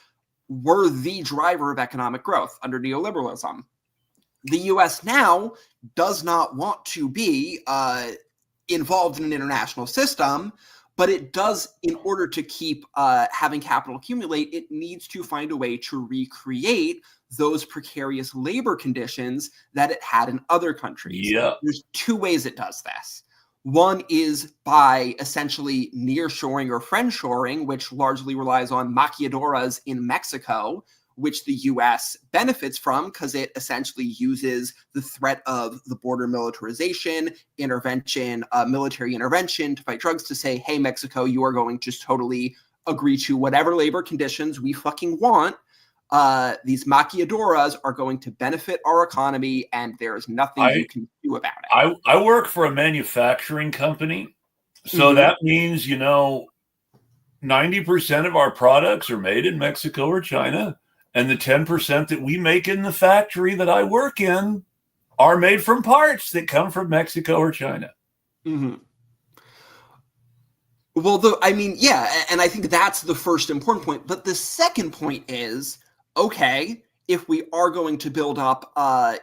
were the driver of economic growth under neoliberalism. The U.S. now does not want to be involved in an international system, but it does, in order to keep having capital accumulate, it needs to find a way to recreate those precarious labor conditions that it had in other countries. Yeah. There's two ways it does this. One is by essentially nearshoring or friendshoring, which largely relies on maquiladoras in Mexico, which the U.S. benefits from because it essentially uses the threat of the border militarization, intervention, military intervention to fight drugs to say, hey, Mexico, you are going to just totally agree to whatever labor conditions we fucking want. These maquiladoras are going to benefit our economy, and there is nothing you can do about it. I work for a manufacturing company, so that means 90% of our products are made in Mexico or China, and the 10% that we make in the factory that I work in are made from parts that come from Mexico or China. Mm-hmm. Well, and I think that's the first important point. But the second point is, okay, if we are going to build up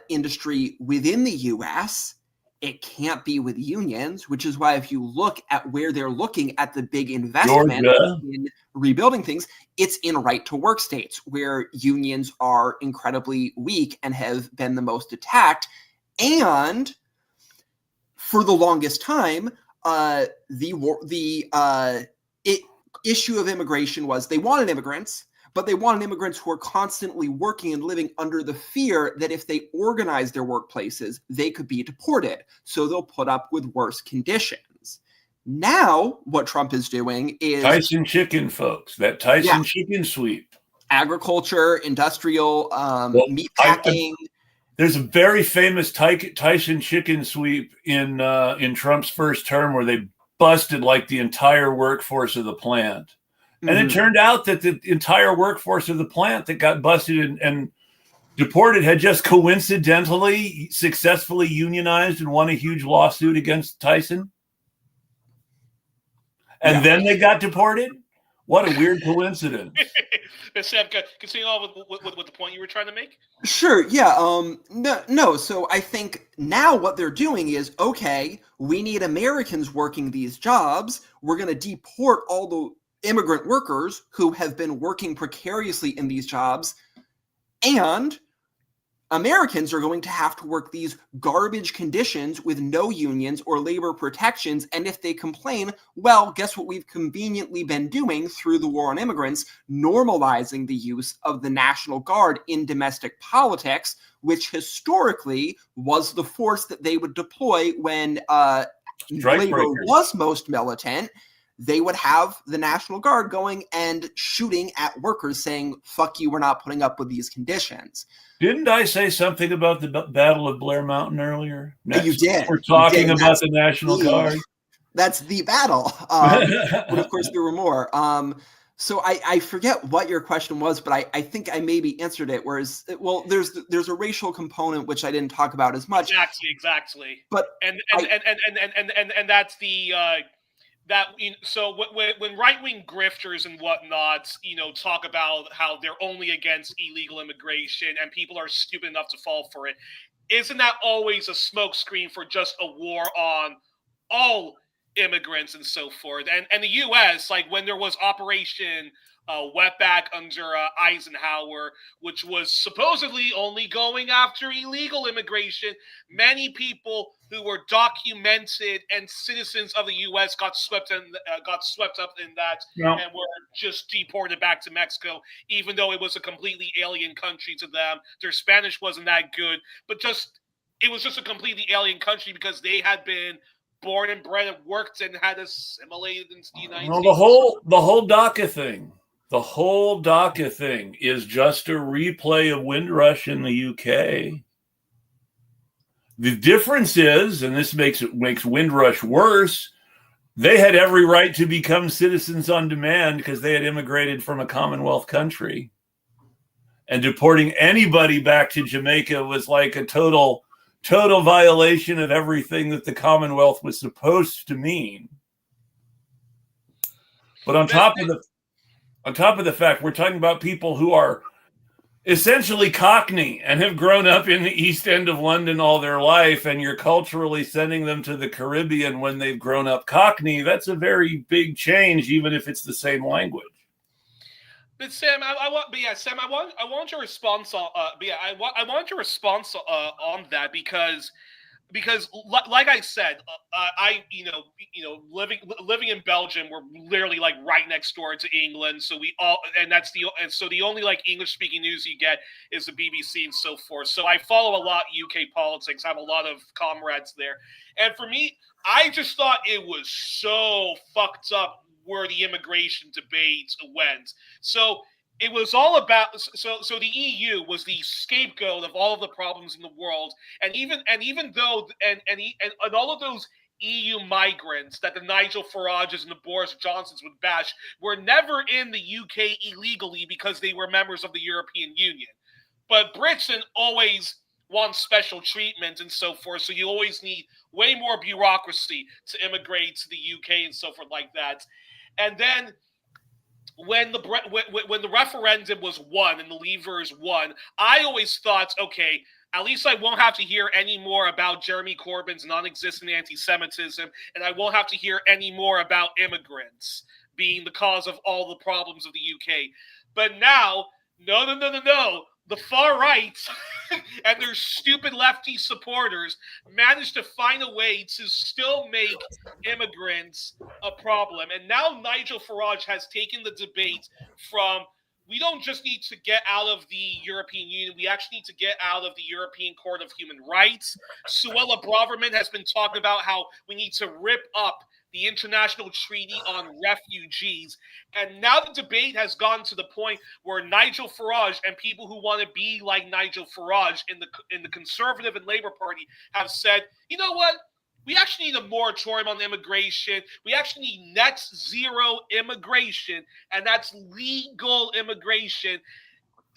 industry within the U.S., it can't be with unions, which is why if you look at where they're looking at the big investment in rebuilding things, it's in right-to-work states where unions are incredibly weak and have been the most attacked. And for the longest time, the issue of immigration was they wanted immigrants, but they wanted immigrants who are constantly working and living under the fear that if they organize their workplaces, they could be deported. So they'll put up with worse conditions. Now, what Trump is doing is... Tyson chicken, folks. That Tyson chicken sweep. Agriculture, industrial, meat packing. There's a very famous Tyson chicken sweep in Trump's first term where they busted like the entire workforce of the plant. And it turned out that the entire workforce of the plant that got busted and deported had just coincidentally successfully unionized and won a huge lawsuit against Tyson. And then they got deported? What a weird coincidence. Sam, continue on with the point you were trying to make? Sure, yeah. No, so I think now what they're doing is, okay, we need Americans working these jobs. We're going to deport all the immigrant workers who have been working precariously in these jobs, and Americans are going to have to work these garbage conditions with no unions or labor protections. And if they complain, well, guess what we've conveniently been doing through the war on immigrants, normalizing the use of the National Guard in domestic politics, which historically was the force that they would deploy when labor was most militant. They would have the National Guard going and shooting at workers saying, fuck you, we're not putting up with these conditions. Didn't I say something about the Battle of Blair Mountain earlier? You did. We're talking about the National Guard. That's the battle. But of course, there were more. So I forget what your question was, but I think I maybe answered it. Whereas, well, there's a racial component which I didn't talk about as much. Exactly. But and that's the so when right-wing grifters and whatnot, talk about how they're only against illegal immigration and people are stupid enough to fall for it, isn't that always a smokescreen for just a war on all immigrants and so forth? And the U.S., like when there was Operation Wetback under Eisenhower, which was supposedly only going after illegal immigration, many people who were documented and citizens of the U.S. got swept up in that, and were just deported back to Mexico, even though it was a completely alien country to them. Their Spanish wasn't that good, but it was just a completely alien country because they had been born and bred and worked and had assimilated into the United States. The whole DACA thing. The whole DACA thing is just a replay of Windrush in the UK. The difference is, and this makes Windrush worse, they had every right to become citizens on demand because they had immigrated from a Commonwealth country. And deporting anybody back to Jamaica was like a total violation of everything that the Commonwealth was supposed to mean. But on top of the fact, we're talking about people who are essentially Cockney and have grown up in the East End of London all their life, and you're culturally sending them to the Caribbean when they've grown up Cockney. That's a very big change, even if it's the same language. But Sam, I want your response on. I want your response on that because like I said, living in Belgium, we're literally like right next door to England. So the only like English speaking news you get is the BBC and so forth. So I follow a lot UK politics. I have a lot of comrades there, and for me, I just thought it was so fucked up where the immigration debate went. So it was all about so the EU was the scapegoat of all of the problems in the world, and even though all of those EU migrants that the Nigel Farages and the Boris Johnsons would bash were never in the UK illegally because they were members of the European Union. But Britain always wants special treatment and so forth, so you always need way more bureaucracy to immigrate to the UK and so forth like that. And then when the referendum was won and the Leavers won, I always thought, okay, at least I won't have to hear any more about Jeremy Corbyn's non-existent anti-Semitism, and I won't have to hear any more about immigrants being the cause of all the problems of the UK. But now, no. The far right and their stupid lefty supporters managed to find a way to still make immigrants a problem. And now Nigel Farage has taken the debate from, we don't just need to get out of the European Union, we actually need to get out of the European Court of Human Rights. Suella Braverman has been talking about how we need to rip up the International Treaty on Refugees. And now the debate has gone to the point where Nigel Farage and people who want to be like Nigel Farage in the Conservative and Labour Party have said, you know what? We actually need a moratorium on immigration. We actually need net zero immigration, and that's legal immigration.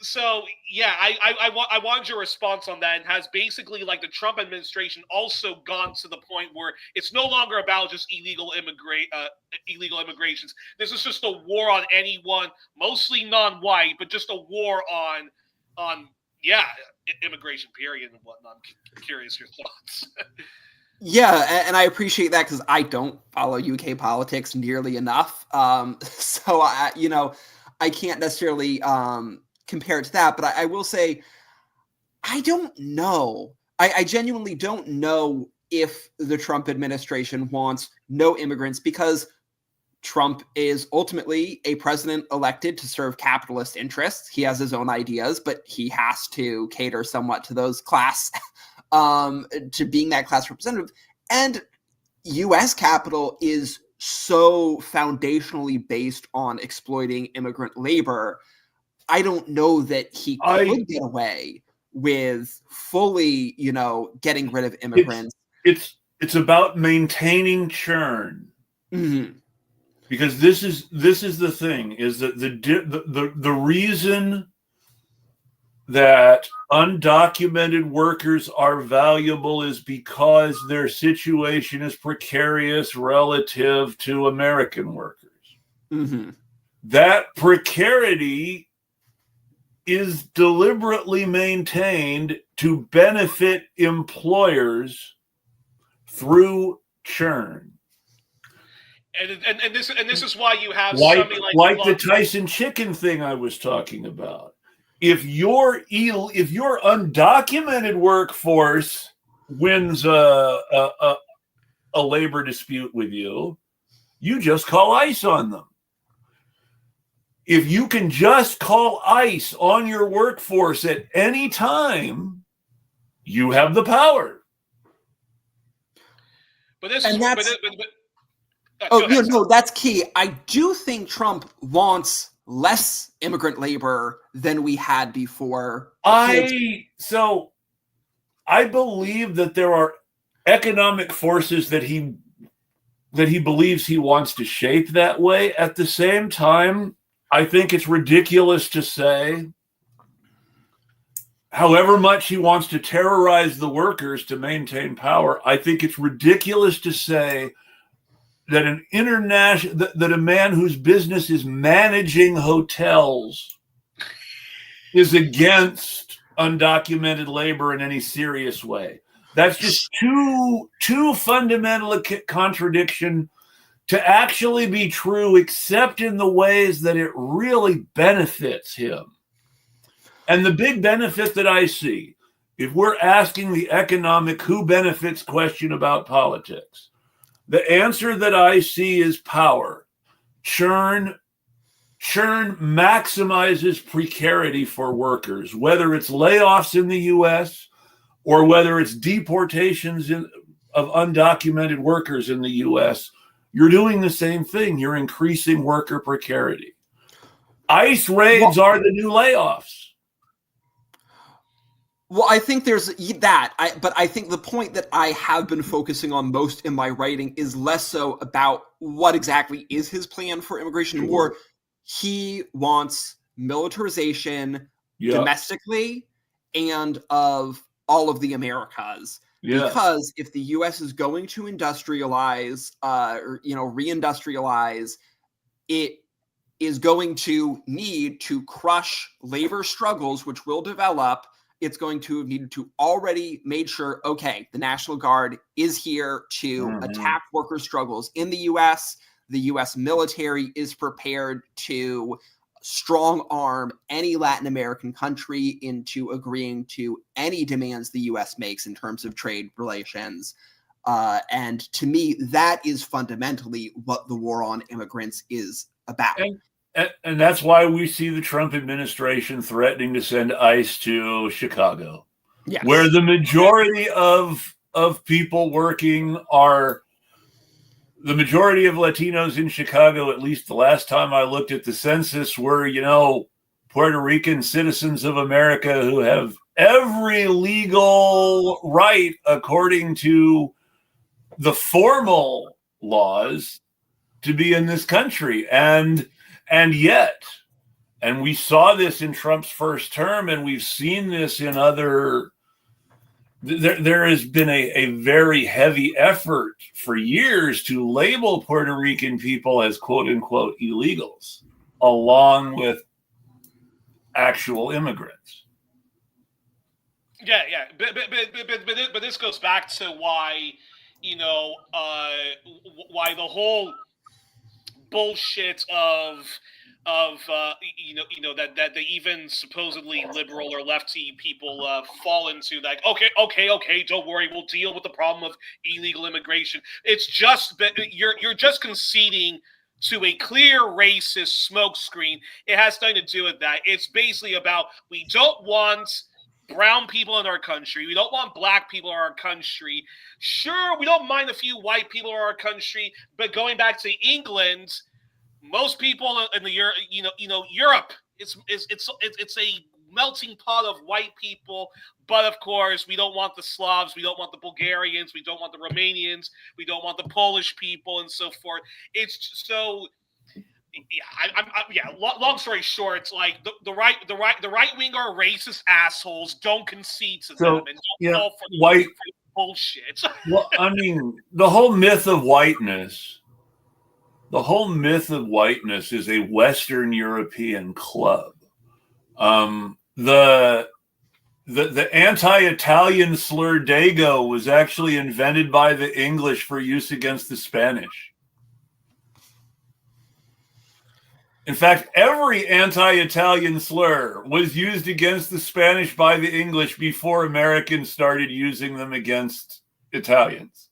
So, yeah, I wanted your response on that, and has basically, like the Trump administration, also gone to the point where it's no longer about just illegal immigrations. This is just a war on anyone, mostly non-white, but just a war on immigration, period, and whatnot. I'm curious your thoughts. Yeah, and I appreciate that because I don't follow UK politics nearly enough. So I can't necessarily compare it to that, but I will say I don't know. I genuinely don't know if the Trump administration wants no immigrants, because Trump is ultimately a president elected to serve capitalist interests. He has his own ideas, but he has to cater somewhat to those class, to being that class representative. And U.S. capital is so foundationally based on exploiting immigrant labor. I don't know that he could get away with fully, getting rid of immigrants. It's about maintaining churn. Mm-hmm. Because this is the thing, is that the reason that undocumented workers are valuable is because their situation is precarious relative to American workers. Mm-hmm. That precarity is deliberately maintained to benefit employers through churn. And this is why you have something like the Tyson chicken thing I was talking about. If your undocumented workforce wins a labor dispute with you, you just call ICE on them. If you can just call ICE on your workforce at any time, you have the power. But this and is that's no, that's key. I do think Trump wants less immigrant labor than we had before. I believe that there are economic forces that he believes he wants to shape that way. At the same time, I think it's ridiculous to say, however much he wants to terrorize the workers to maintain power, I think it's ridiculous to say that that a man whose business is managing hotels is against undocumented labor in any serious way. That's just too fundamental a contradiction to actually be true, except in the ways that it really benefits him. And the big benefit that I see, if we're asking the economic who benefits question about politics, the answer that I see is power. Churn maximizes precarity for workers, whether it's layoffs in the U.S. or whether it's deportations of undocumented workers in the U.S. You're doing the same thing. You're increasing worker precarity. ICE raids are the new layoffs. Well, I think there's that. But I think the point that I have been focusing on most in my writing is less so about what exactly is his plan for immigration. More, he wants militarization domestically and of all of the Americas. Yes. Because if the U.S. is going to industrialize, or reindustrialize, it is going to need to crush labor struggles, which will develop. It's going to have needed to already made sure, okay, the National Guard is here to attack worker struggles in the U.S. The U.S. military is prepared to strong arm any Latin American country into agreeing to any demands the U.S. makes in terms of trade relations. And to me, that is fundamentally what the war on immigrants is about. And that's why we see the Trump administration threatening to send ICE to Chicago, where the majority of people working are the majority of Latinos in Chicago, at least the last time I looked at the census, were, Puerto Rican citizens of America who have every legal right, according to the formal laws, to be in this country. And yet, and we saw this in Trump's first term, and we've seen this in other, there has been a very heavy effort for years to label Puerto Rican people as quote unquote illegals, along with actual immigrants. Yeah. But this goes back to why, why the whole bullshit of that the even supposedly liberal or lefty people fall into, like, okay, don't worry, we'll deal with the problem of illegal immigration. It's just you're just conceding to a clear racist smokescreen. It has nothing to do with that. It's basically about, we don't want brown people in our country. We don't want black people in our country. Sure, we don't mind a few white people in our country, but going back to England, most people in the Europe, it's a melting pot of white people. But of course, we don't want the Slavs, we don't want the Bulgarians, we don't want the Romanians, we don't want the Polish people, and so forth. It's just so. Long story short, it's like the right wing are racist assholes. Don't concede to them and don't fall for the bullshit. Well, I mean, the whole myth of whiteness is a Western European club. The anti-Italian slur "dago" was actually invented by the English for use against the Spanish. In fact, every anti-Italian slur was used against the Spanish by the English before Americans started using them against Italians.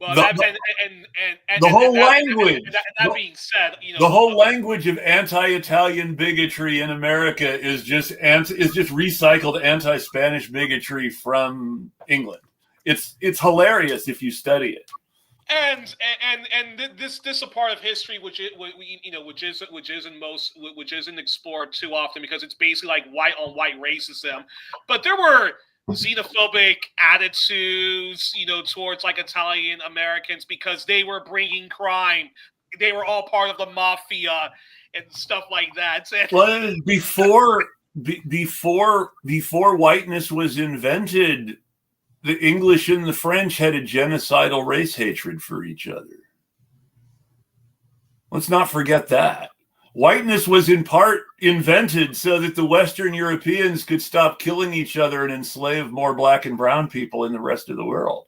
Well, the whole language. That being said, the whole language of anti-Italian bigotry in America is just recycled anti-Spanish bigotry from England. It's hilarious if you study it. And this a part of history which isn't explored too often, because it's basically like white on white racism. But there were xenophobic attitudes, towards like Italian Americans, because they were bringing crime. They were all part of the mafia and stuff like that. Well, before whiteness was invented, the English and the French had a genocidal race hatred for each other. Let's not forget that. Whiteness was in part invented so that the Western Europeans could stop killing each other and enslave more black and brown people in the rest of the world.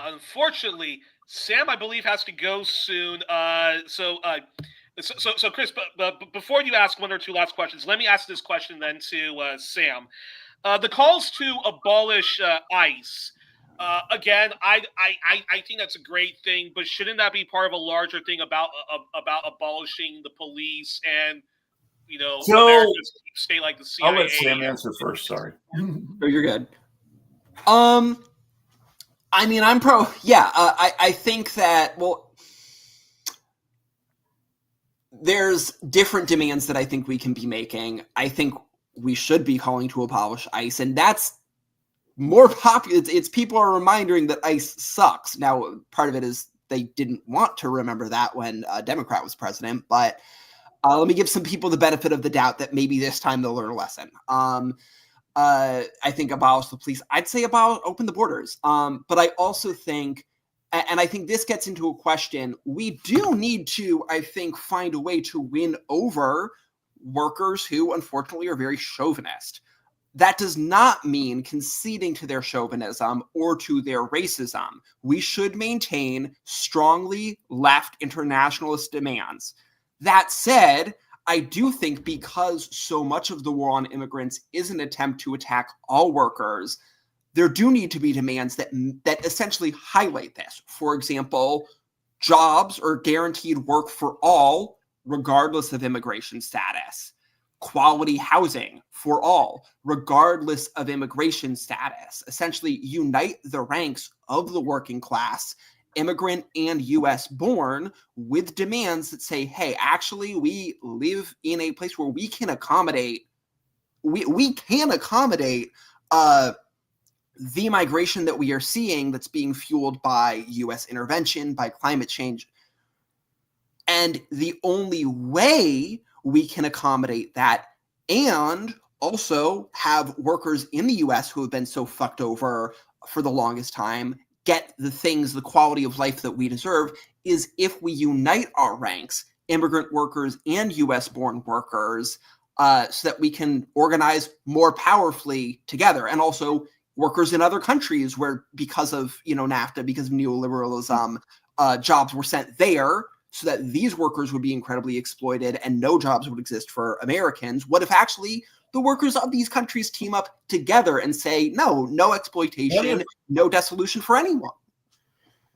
Unfortunately, Sam, I believe, has to go soon. So Chris, but before you ask one or two last questions, let me ask this question then to Sam. The calls to abolish ICE. Again, I think that's a great thing, but shouldn't that be part of a larger thing about abolishing the police and America's state like the CIA? I'll let Sam answer first. Sorry. Oh, you're good. I mean, I'm pro. Yeah, I think that, well, there's different demands that I think we can be making. I think we should be calling to abolish ICE, and that's more popular. It's people are reminding that ICE sucks. Now, part of it is they didn't want to remember that when a Democrat was president, but let me give some people the benefit of the doubt that maybe this time they'll learn a lesson. I think abolish the police. I'd say open the borders. But I also think, and I think this gets into a question, we do need to, I think, find a way to win over workers who unfortunately are very chauvinist. That does not mean conceding to their chauvinism or to their racism. We should maintain strongly left internationalist demands. That said, I do think because so much of the war on immigrants is an attempt to attack all workers, there do need to be demands that essentially highlight this. For example, jobs or guaranteed work for all, regardless of immigration status. Quality housing for all, regardless of immigration status. Essentially unite the ranks of the working class, immigrant and U.S. born, with demands that say, hey, actually, we live in a place where we can accommodate, we can accommodate the migration that we are seeing that's being fueled by U.S. intervention, by climate change. And the only way we can accommodate that and also have workers in the U.S. who have been so fucked over for the longest time get the things, the quality of life that we deserve, is if we unite our ranks, immigrant workers and U.S.-born workers, so that we can organize more powerfully together. And also workers in other countries where, because of NAFTA, because of neoliberalism, jobs were sent there, so that these workers would be incredibly exploited and no jobs would exist for Americans? What if actually the workers of these countries team up together and say, no exploitation, no dissolution for anyone?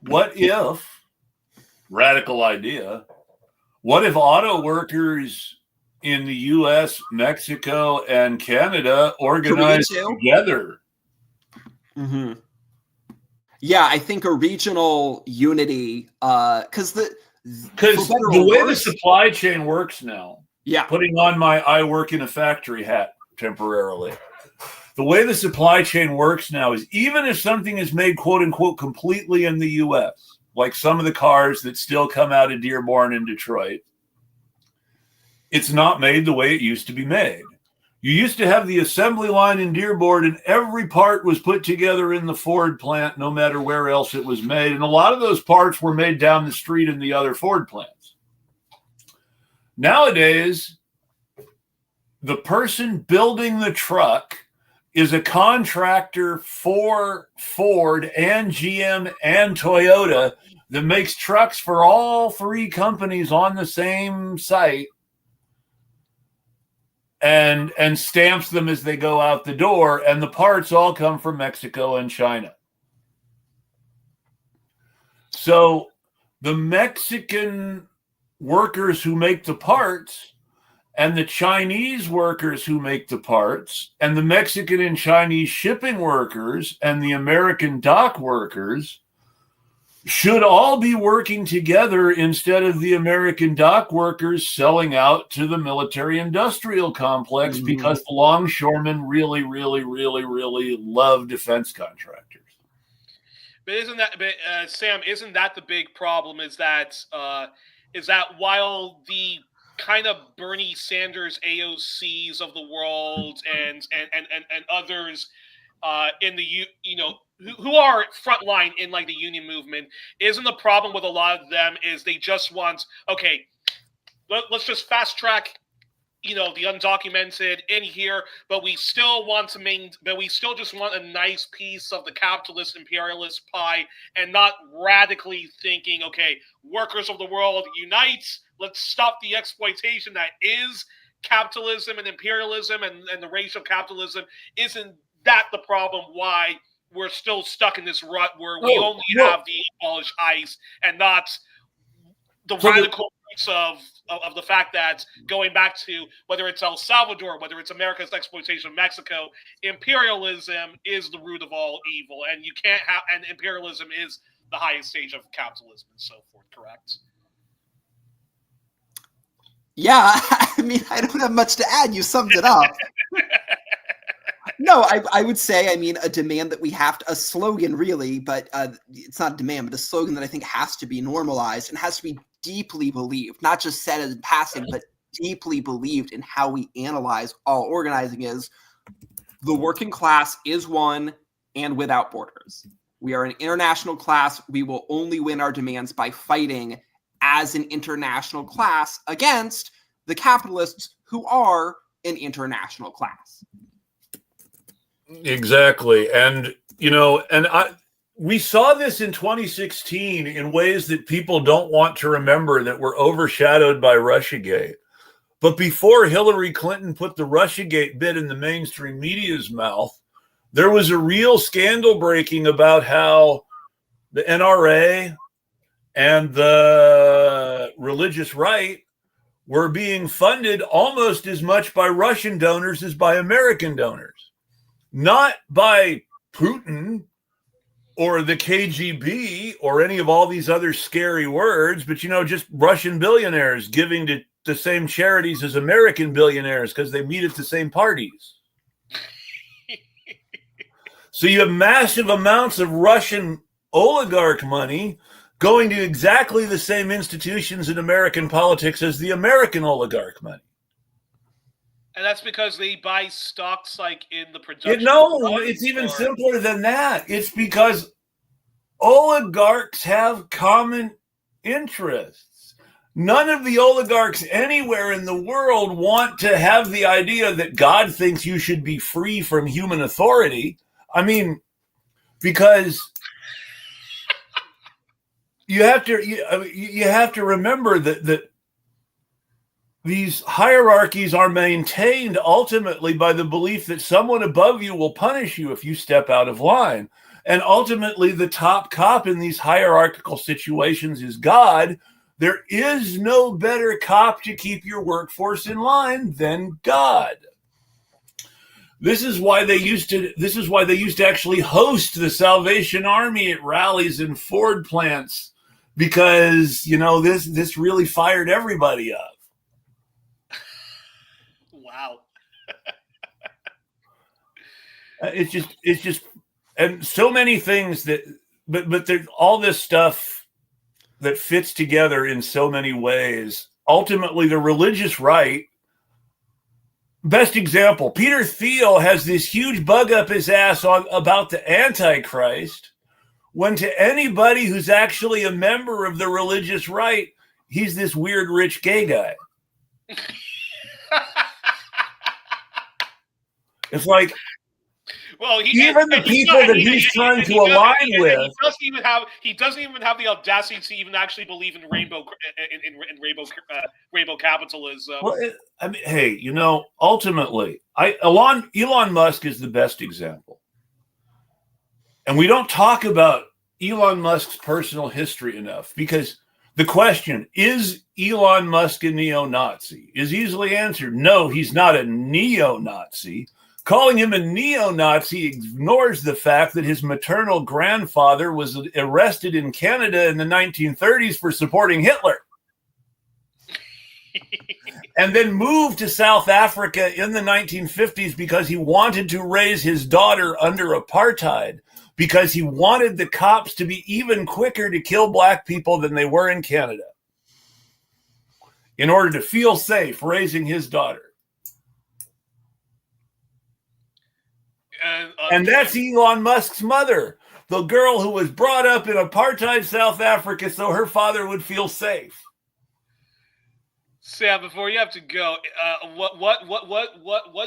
What if, radical idea, what if auto workers in the U.S., Mexico, and Canada organized together? Mm-hmm. Yeah, I think a regional unity, because the way the supply chain works now, yeah, putting on my I work in a factory hat temporarily, the way the supply chain works now is even if something is made, quote unquote, completely in the U.S., like some of the cars that still come out of Dearborn and Detroit, it's not made the way it used to be made. You used to have the assembly line in Dearborn and every part was put together in the Ford plant, no matter where else it was made. And a lot of those parts were made down the street in the other Ford plants. Nowadays, the person building the truck is a contractor for Ford and GM and Toyota that makes trucks for all three companies on the same site and stamps them as they go out the door, and the parts all come from Mexico and China. So the Mexican workers who make the parts and the Chinese workers who make the parts and the Mexican and Chinese shipping workers and the American dock workers should all be working together instead of the American dock workers selling out to the military-industrial complex because the longshoremen really, really, really, really love defense contractors. But Sam, isn't that the big problem? Is that while the kind of Bernie Sanders AOCs of the world and others in the who are frontline in like the union movement, isn't the problem with a lot of them is they just want, okay, let's just fast track the undocumented in here, but we still just want a nice piece of the capitalist imperialist pie, and not radically thinking, okay, workers of the world unite, let's stop the exploitation that is capitalism and imperialism and the race of capitalism. Isn't that the problem why we're still stuck in this rut where we only have the abolished ICE and not the radical roots of the fact that, going back to whether it's El Salvador, whether it's America's exploitation of Mexico, imperialism is the root of all evil, and you can't have, and imperialism is the highest stage of capitalism and so forth, correct? Yeah, I mean, I don't have much to add. You summed it up. No, I would say, I mean, a demand that we have to, a slogan really, but it's not a demand, but a slogan that I think has to be normalized and has to be deeply believed, not just said as passing, but deeply believed in how we analyze all organizing is the working class is one and without borders. We are an international class. We will only win our demands by fighting as an international class against the capitalists who are an international class. Exactly. And, we saw this in 2016 in ways that people don't want to remember that were overshadowed by Russiagate. But before Hillary Clinton put the Russiagate bit in the mainstream media's mouth, there was a real scandal breaking about how the NRA and the religious right were being funded almost as much by Russian donors as by American donors. Not by Putin or the KGB or any of all these other scary words, but, just Russian billionaires giving to the same charities as American billionaires because they meet at the same parties. So you have massive amounts of Russian oligarch money going to exactly the same institutions in American politics as the American oligarch money. And that's because they buy stocks like in the production. It's even simpler than that. It's because oligarchs have common interests. None of the oligarchs anywhere in the world want to have the idea that God thinks you should be free from human authority. I mean, because you have to remember that these hierarchies are maintained ultimately by the belief that someone above you will punish you if you step out of line. And ultimately, the top cop in these hierarchical situations is God. There is no better cop to keep your workforce in line than God. This is why they used to actually host the Salvation Army at rallies and Ford plants, because this really fired everybody up. Wow. It's just, and so many things but there's all this stuff that fits together in so many ways. Ultimately, the religious right, best example, Peter Thiel has this huge bug up his ass about the Antichrist, when to anybody who's actually a member of the religious right, he's this weird rich gay guy. It's like, well, even the people that he's trying to align with, he doesn't even have the audacity to even actually believe in rainbow capitalism. Well, hey, ultimately, Elon Musk is the best example, and we don't talk about Elon Musk's personal history enough, because the question, is Elon Musk a neo-Nazi, is easily answered. No, he's not a neo-Nazi. Calling him a neo-Nazi ignores the fact that his maternal grandfather was arrested in Canada in the 1930s for supporting Hitler, and then moved to South Africa in the 1950s because he wanted to raise his daughter under apartheid, because he wanted the cops to be even quicker to kill black people than they were in Canada, in order to feel safe raising his daughter. And that's Elon Musk's mother, the girl who was brought up in apartheid South Africa so her father would feel safe. Sam, before you have to go, what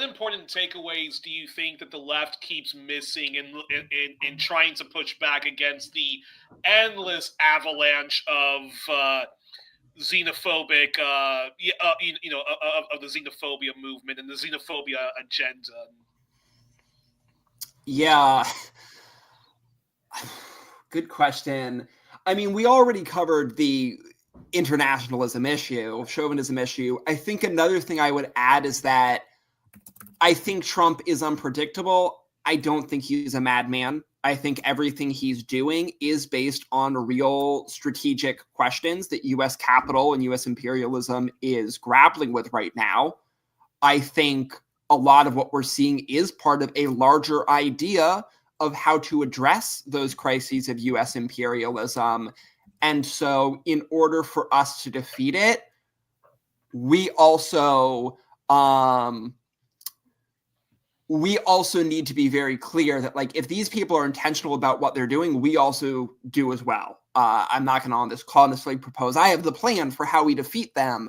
important takeaways do you think that the left keeps missing in trying to push back against the endless avalanche of xenophobic, of the xenophobia movement and the xenophobia agenda? Yeah. Good question. I mean, we already covered the internationalism issue, chauvinism issue. I think another thing I would add is that I think Trump is unpredictable. I don't think he's a madman. I think everything he's doing is based on real strategic questions that U.S. capital and U.S. imperialism is grappling with right now. I think a lot of what we're seeing is part of a larger idea of how to address those crises of U.S. imperialism. And so in order for us to defeat it, we also need to be very clear that, like, if these people are intentional about what they're doing, we also do as well. I'm not going to on this call necessarily propose I have the plan for how we defeat them.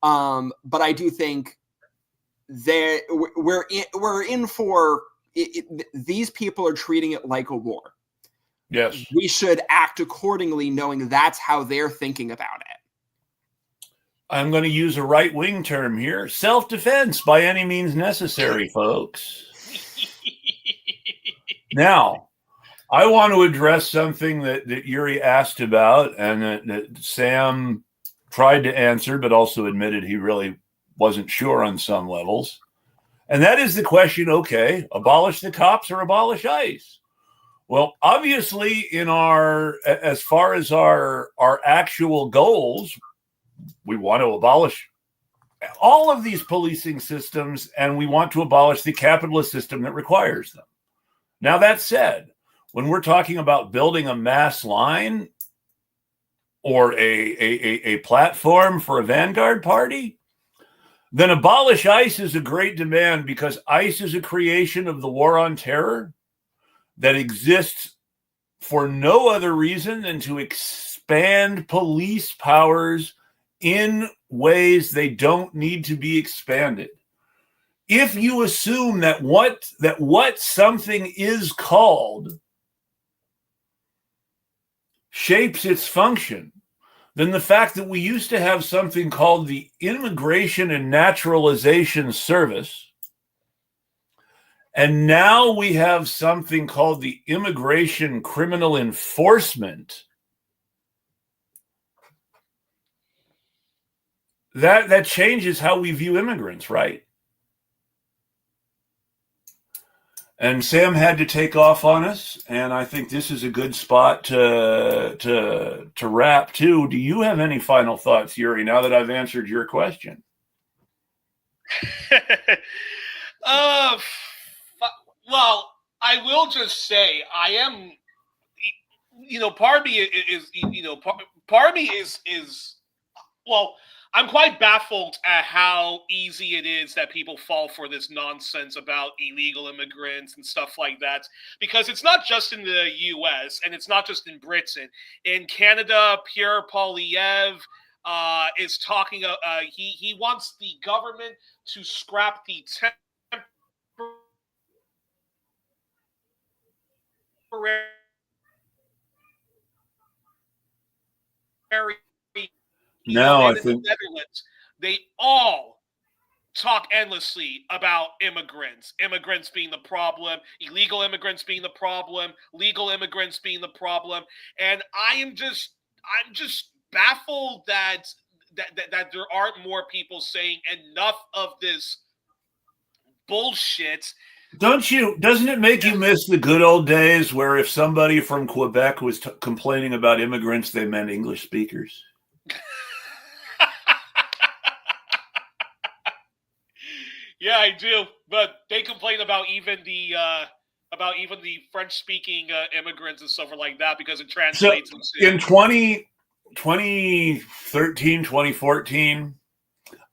But I do think we're in for it. These people are treating it like a war. Yes. We should act accordingly, knowing that's how they're thinking about it. I'm going to use a right-wing term here. Self-defense by any means necessary, folks. Now, I want to address something that Youri asked about, and that Sam tried to answer, but also admitted he really wasn't sure on some levels. And that is the question, okay, abolish the cops or abolish ICE? Well, obviously, as far as our actual goals, we want to abolish all of these policing systems, and we want to abolish the capitalist system that requires them. Now, that said, when we're talking about building a mass line or a platform for a vanguard party, then abolish ICE is a great demand, because ICE is a creation of the war on terror that exists for no other reason than to expand police powers in ways they don't need to be expanded. If you assume that what something is called shapes its function, then the fact that we used to have something called the Immigration and Naturalization Service, and now we have something called the Immigration Criminal Enforcement, that changes how we view immigrants, right? And Sam had to take off on us, and I think this is a good spot to wrap too. Do you have any final thoughts, Youri, now that I've answered your question? Well, I will just say I am, part of me is, part of me is, well, I'm quite baffled at how easy it is that people fall for this nonsense about illegal immigrants and stuff like that. Because it's not just in the U.S. and it's not just in Britain. In Canada, Pierre Poilievre is talking. He wants the government to scrap the temporary No, I and in the Netherlands, they all talk endlessly about immigrants being the problem, illegal immigrants being the problem, legal immigrants being the problem, and I'm just baffled that there aren't more people saying enough of this bullshit. Doesn't it make you miss the good old days where if somebody from Quebec was complaining about immigrants, they meant English speakers? Yeah, I do, but they complain about even the French-speaking immigrants and stuff like that because it translates in 2013, 2014,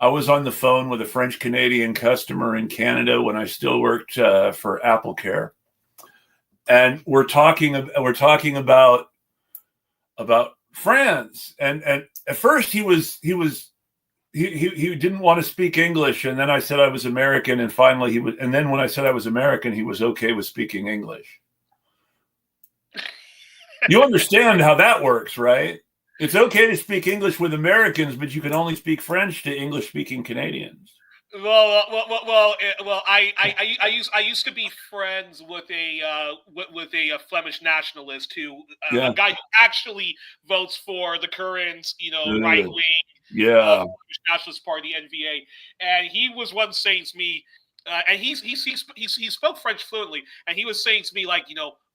I was on the phone with a French-Canadian customer in Canada when I still worked for Apple Care, and we're talking about France, and at first he didn't want to speak English, and then I said I was American, and finally and then when I said I was American, he was okay with speaking English. You understand how that works, right? It's okay to speak English with Americans, but you can only speak French to English-speaking Canadians. I used to be friends with a Flemish nationalist a guy who actually votes for the current right wing nationalist party NVA, and he was once saying to me, and he spoke French fluently, and he was saying to me like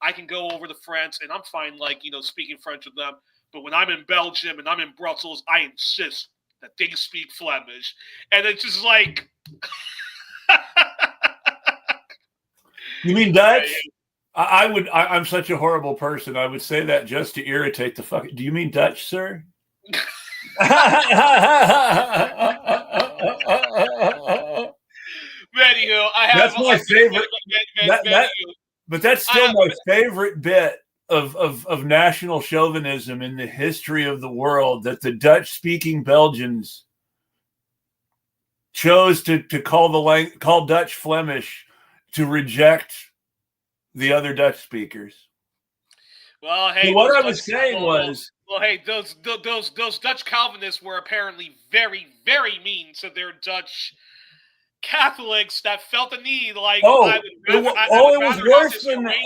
I can go over to France and I'm fine speaking French with them, but when I'm in Belgium and I'm in Brussels, I insist that they speak Flemish, and it's just like. You mean Dutch? I'm such a horrible person. I would say that just to irritate the fuck. Do you mean Dutch, sir? Anywho, that's my favorite. But that's still my favorite bit of national chauvinism in the history of the world, that the Dutch-speaking Belgians chose to call Dutch Flemish to reject the other Dutch speakers. Well, hey, so what I was saying was, hey, those Dutch Calvinists were apparently very, very mean to their Dutch Catholics that felt the need, like, it was worse than that.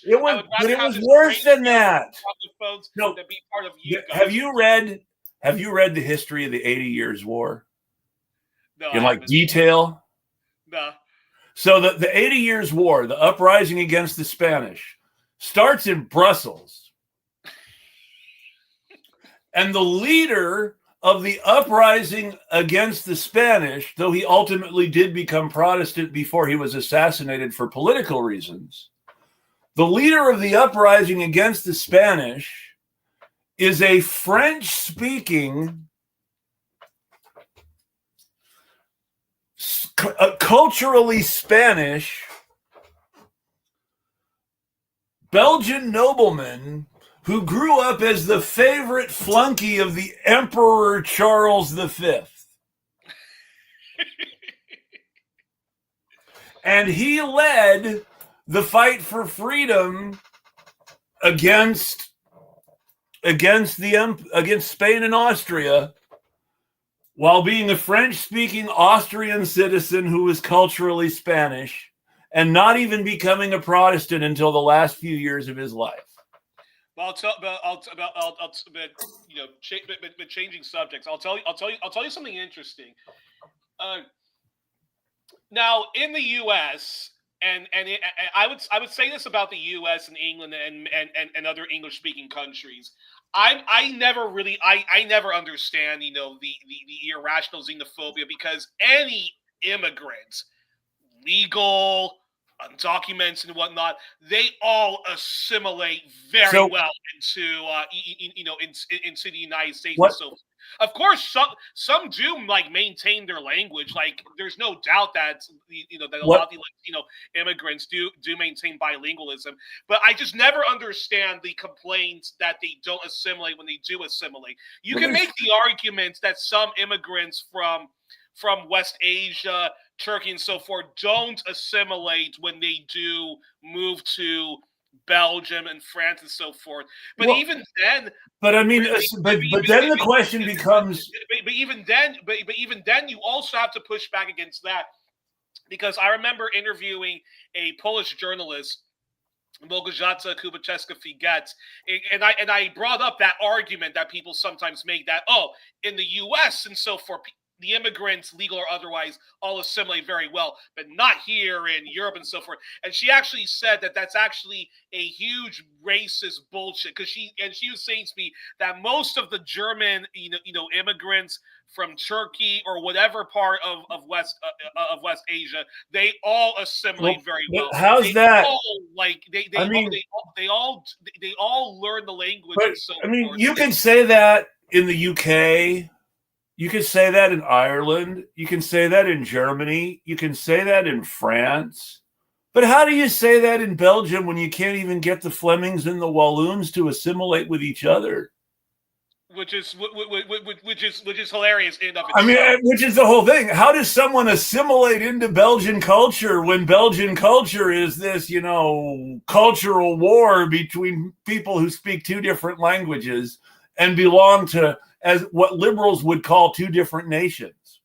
It was worse than that. No, to be part of you guys. Have you read the history of the 80 Years' War? No, in detail? No. So the 80 Years' War, the uprising against the Spanish, starts in Brussels. And the leader of the uprising against the Spanish, though he ultimately did become Protestant before he was assassinated for political reasons, the leader of the uprising against the Spanish is a French-speaking, culturally Spanish Belgian nobleman who grew up as the favorite flunky of the Emperor Charles V. And he led the fight for freedom against against Spain and Austria, while being a French-speaking Austrian citizen who was culturally Spanish, and not even becoming a Protestant until the last few years of his life. Well, changing subjects. I'll tell you something interesting. Now, in the U.S. I would say this about the U.S. and England and other English-speaking countries. I never understand the irrational xenophobia, because any immigrant, legal, undocumented and whatnot, they all assimilate very well into the United States. What? And so, of course, some do maintain their language. There's no doubt that that a lot of the immigrants do maintain bilingualism. But I just never understand the complaints that they don't assimilate when they do assimilate. You can make the argument that some immigrants from West Asia, Turkey, and so forth don't assimilate when they do move to Belgium and France and so forth. But even then, but I mean, but then the question becomes. But even then, you also have to push back against that, because I remember interviewing a Polish journalist, Małgorzata Kubaczeska-Figet, and I brought up that argument that people sometimes make that, in the U.S. and so forth, the immigrants, legal or otherwise, all assimilate very well, but not here in Europe and so forth. And she actually said that that's actually a huge racist bullshit, because she was saying to me that most of the German immigrants from Turkey or whatever part of West Asia, they all assimilate very well. How's that? They all learn the language. But, and so forth. You can say that in the UK. You can say that in Ireland. You can say that in Germany. You can say that in France. But how do you say that in Belgium when you can't even get the Flemings and the Walloons to assimilate with each other? Which is hilarious in and of itself. Which is the whole thing. How does someone assimilate into Belgian culture when Belgian culture is this, cultural war between people who speak two different languages and belong to, as what liberals would call, two different nations?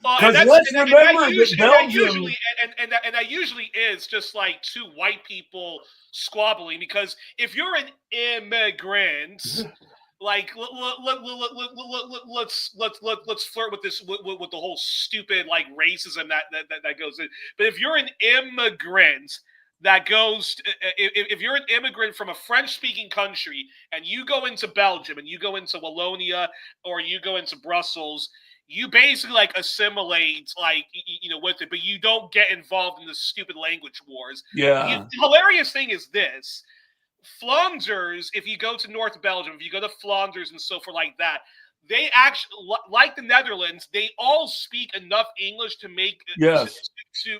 Because let's remember that Belgium, that usually is just like two white people squabbling. Because if you're an immigrant, let's flirt with this with the whole stupid racism that goes in. But if you're an immigrant that goes, if you're an immigrant from a French-speaking country and you go into Belgium and you go into Wallonia or you go into Brussels, you basically assimilate with it, but you don't get involved in the stupid language wars. Yeah. The hilarious thing is this: Flanders, if you go to North Belgium, if you go to Flanders and so forth like that, they actually, like the Netherlands, they all speak enough English to make to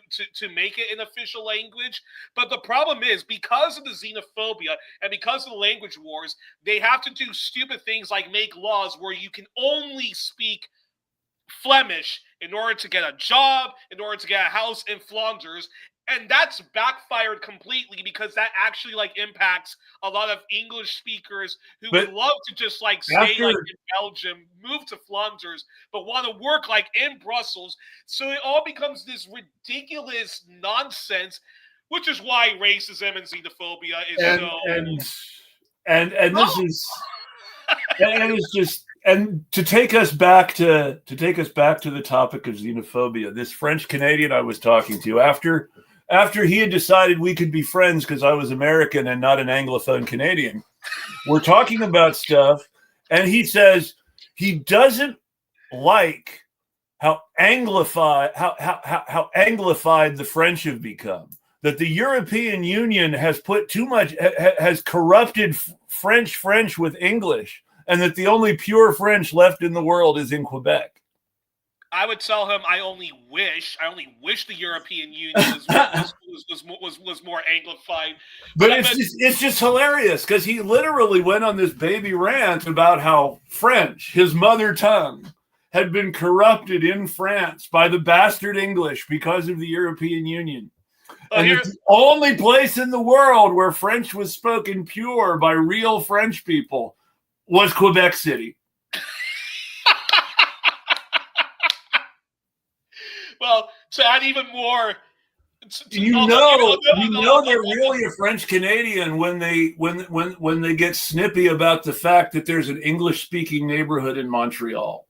make it an official language. But the problem is, because of the xenophobia and because of the language wars, they have to do stupid things like make laws where you can only speak Flemish in order to get a job, in order to get a house in Flanders. And that's backfired completely, because that actually impacts a lot of English speakers who would love to just stay in Belgium, move to Flanders, but want to work in Brussels. So it all becomes this ridiculous nonsense, which is why racism and xenophobia is And to take us back to the topic of xenophobia, this French Canadian I was talking to, after he had decided we could be friends because I was American and not an Anglophone Canadian, we're talking about stuff, and he says he doesn't like how Anglified the French have become. That the European Union has put too much, has corrupted French with English, and that the only pure French left in the world is in Quebec. I would tell him I only wish the European Union was more Anglified. But it's just hilarious, because he literally went on this baby rant about how French, his mother tongue, had been corrupted in France by the bastard English because of the European Union. And it's the only place in the world where French was spoken pure by real French people was Quebec City. Well, to add even more, they're really a French Canadian when they get snippy about the fact that there's an English speaking neighborhood in Montreal.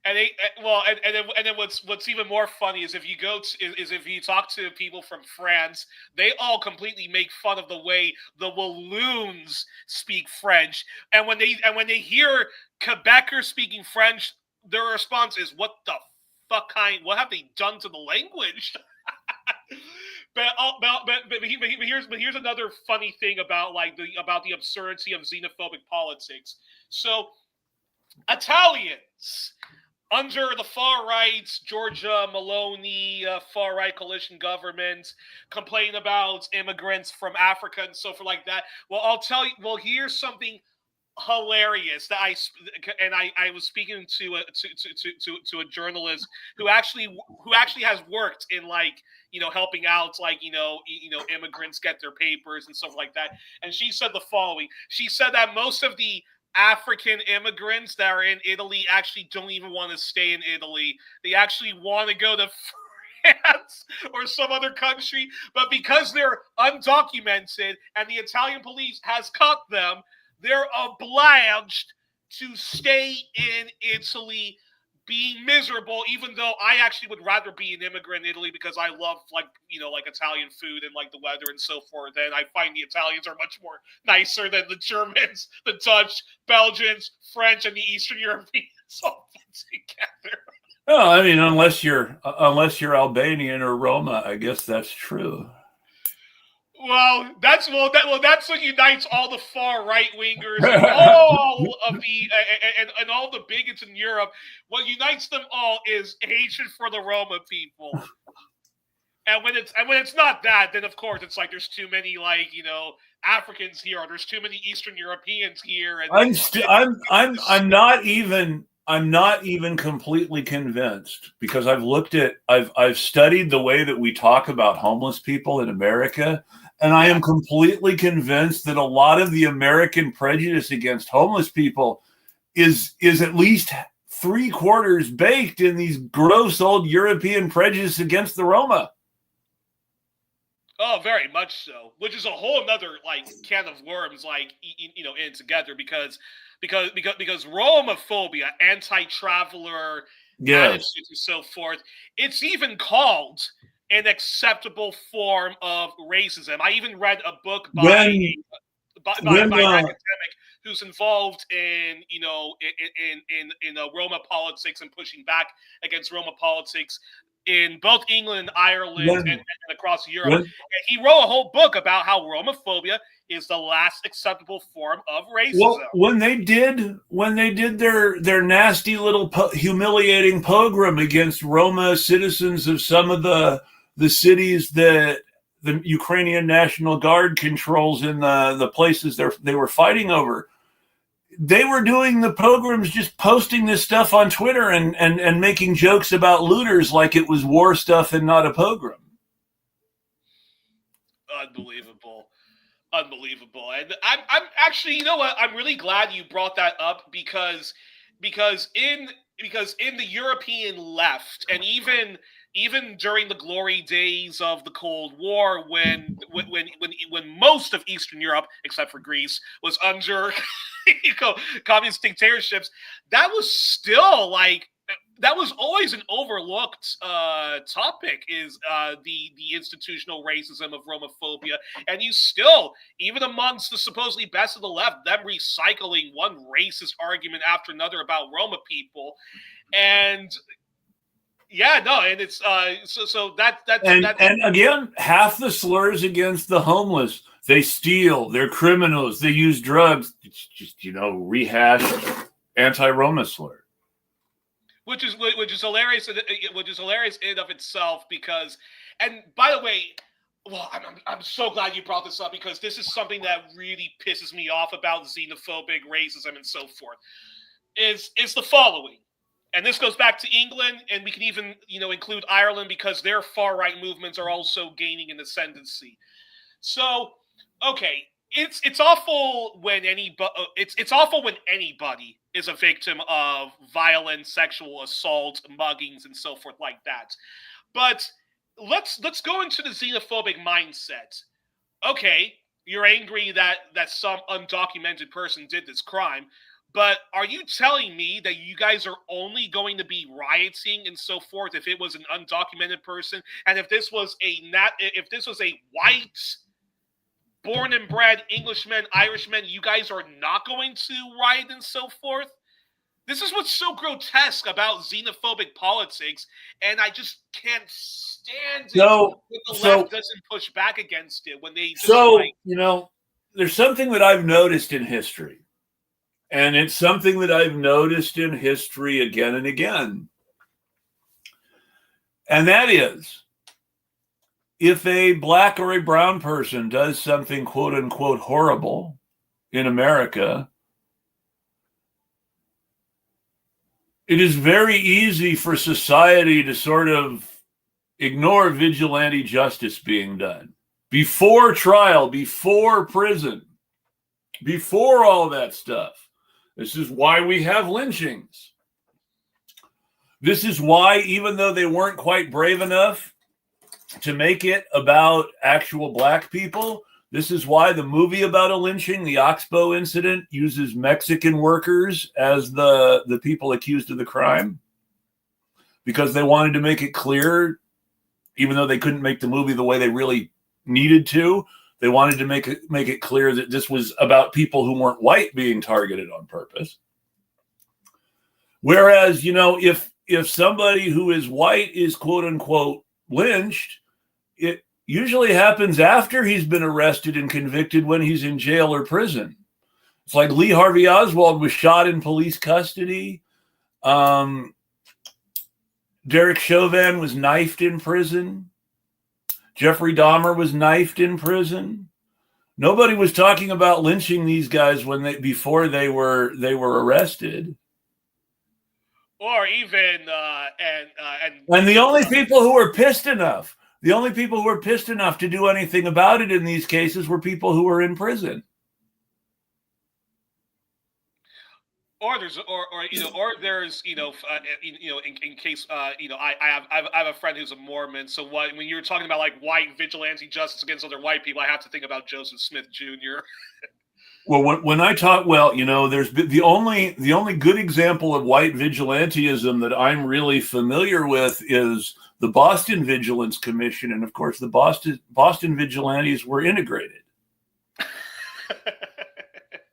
And then what's even more funny is if you talk to people from France, they all completely make fun of the way the Walloons speak French, and when they hear Quebecers speaking French, their response is, "What the fuck what have they done to the language?" But here's another funny thing about the absurdity of xenophobic politics. So Italians, under the far-right Georgia Maloney far-right coalition government, complain about immigrants from Africa and so forth like that. Well, I'll tell you. Well, here's something hilarious that I was speaking to a journalist who actually has worked in helping out immigrants get their papers and stuff like that. And she said the following. She said that most of the African immigrants that are in Italy actually don't even want to stay in Italy. They actually want to go to France or some other country, but because they're undocumented and the Italian police has caught them, they're obliged to stay in Italy being miserable, even though I actually would rather be an immigrant in Italy because I love Italian food and the weather and so forth. And I find the Italians are much more nicer than the Germans, the Dutch, Belgians, French, and the Eastern Europeans all put together. Oh, I mean, unless you're Albanian or Roma, I guess that's true. Well, that's what unites all the far right wingers and all of the and all the bigots in Europe. What unites them all is hatred for the Roma people. And when it's not that, then of course it's there's too many Africans here, or there's too many Eastern Europeans here. And I'm not even completely convinced, because I've studied the way that we talk about homeless people in America. And I am completely convinced that a lot of the American prejudice against homeless people is at least 3/4 baked in these gross old European prejudice against the Roma. Oh, very much so. Which is a whole another can of worms, in together because Romophobia, anti-traveler attitudes and so forth. It's even called an acceptable form of racism. I even read a book by an academic who's involved in Roma politics and pushing back against Roma politics in both England and Ireland and across Europe. And he wrote a whole book about how Romophobia is the last acceptable form of racism. Well, when they did their nasty little humiliating pogrom against Roma citizens of some of the cities that the Ukrainian National Guard controls in the places they were fighting over, they were doing the pogroms, just posting this stuff on Twitter and making jokes about looters like it was war stuff and not a pogrom. Unbelievable. And I'm actually, you know what? I'm really glad you brought that up because in the European left, and even during the glory days of the Cold War, when most of Eastern Europe, except for Greece, was under communist dictatorships, that was still that was always an overlooked topic, is the institutional racism of Romophobia. And you still, even amongst the supposedly best of the left, them recycling one racist argument after another about Roma people. And and it's and again, half the slurs against the homeless: they steal, they're criminals, they use drugs. It's just rehashed anti-Roma slur, which is hilarious. Which is hilarious in and of itself, because, and by the way, well, I'm so glad you brought this up, because this is something that really pisses me off about xenophobic racism and so forth. Is the following. And this goes back to England, and we can even, include Ireland, because their far-right movements are also gaining an ascendancy. So, okay, It's awful when it's awful when anybody is a victim of violent sexual assault, muggings, and so forth like that. But let's go into the xenophobic mindset. Okay, you're angry that some undocumented person did this crime, but are you telling me that you guys are only going to be rioting and so forth if it was an undocumented person, and if this was a white, born and bred Englishman, Irishman, you guys are not going to riot and so forth? This is what's so grotesque about xenophobic politics, and I just can't stand it when the left doesn't push back against it. When they just there's something that I've noticed in history, and it's something that I've noticed in history again and again, and that is, if a black or a brown person does something quote unquote horrible in America, it is very easy for society to sort of ignore vigilante justice being done. Before trial, before prison, before all that stuff. This is why we have lynchings. This is why, even though they weren't quite brave enough to make it about actual black people, this is why the movie about a lynching, the Oxbow incident, uses Mexican workers as the people accused of the crime, because they wanted to make it clear, even though they couldn't make the movie the way they really needed to, they wanted to make it clear that this was about people who weren't white being targeted on purpose. Whereas, if somebody who is white is quote unquote lynched, it usually happens after he's been arrested and convicted, when he's in jail or prison. It's like Lee Harvey Oswald was shot in police custody. Derek Chauvin was knifed in prison. Jeffrey Dahmer was knifed in prison. Nobody was talking about lynching these guys before they were arrested. Or even and the only people who were pissed enough to do anything about it in these cases were people who were in prison. Or there's in case I have a friend who's a Mormon. So when you're talking about like white vigilante justice against other white people, I have to think about Joseph Smith Jr. Well, when I talk, there's the only good example of white vigilantism that I'm really familiar with is the Boston Vigilance Commission, and of course the Boston vigilantes were integrated.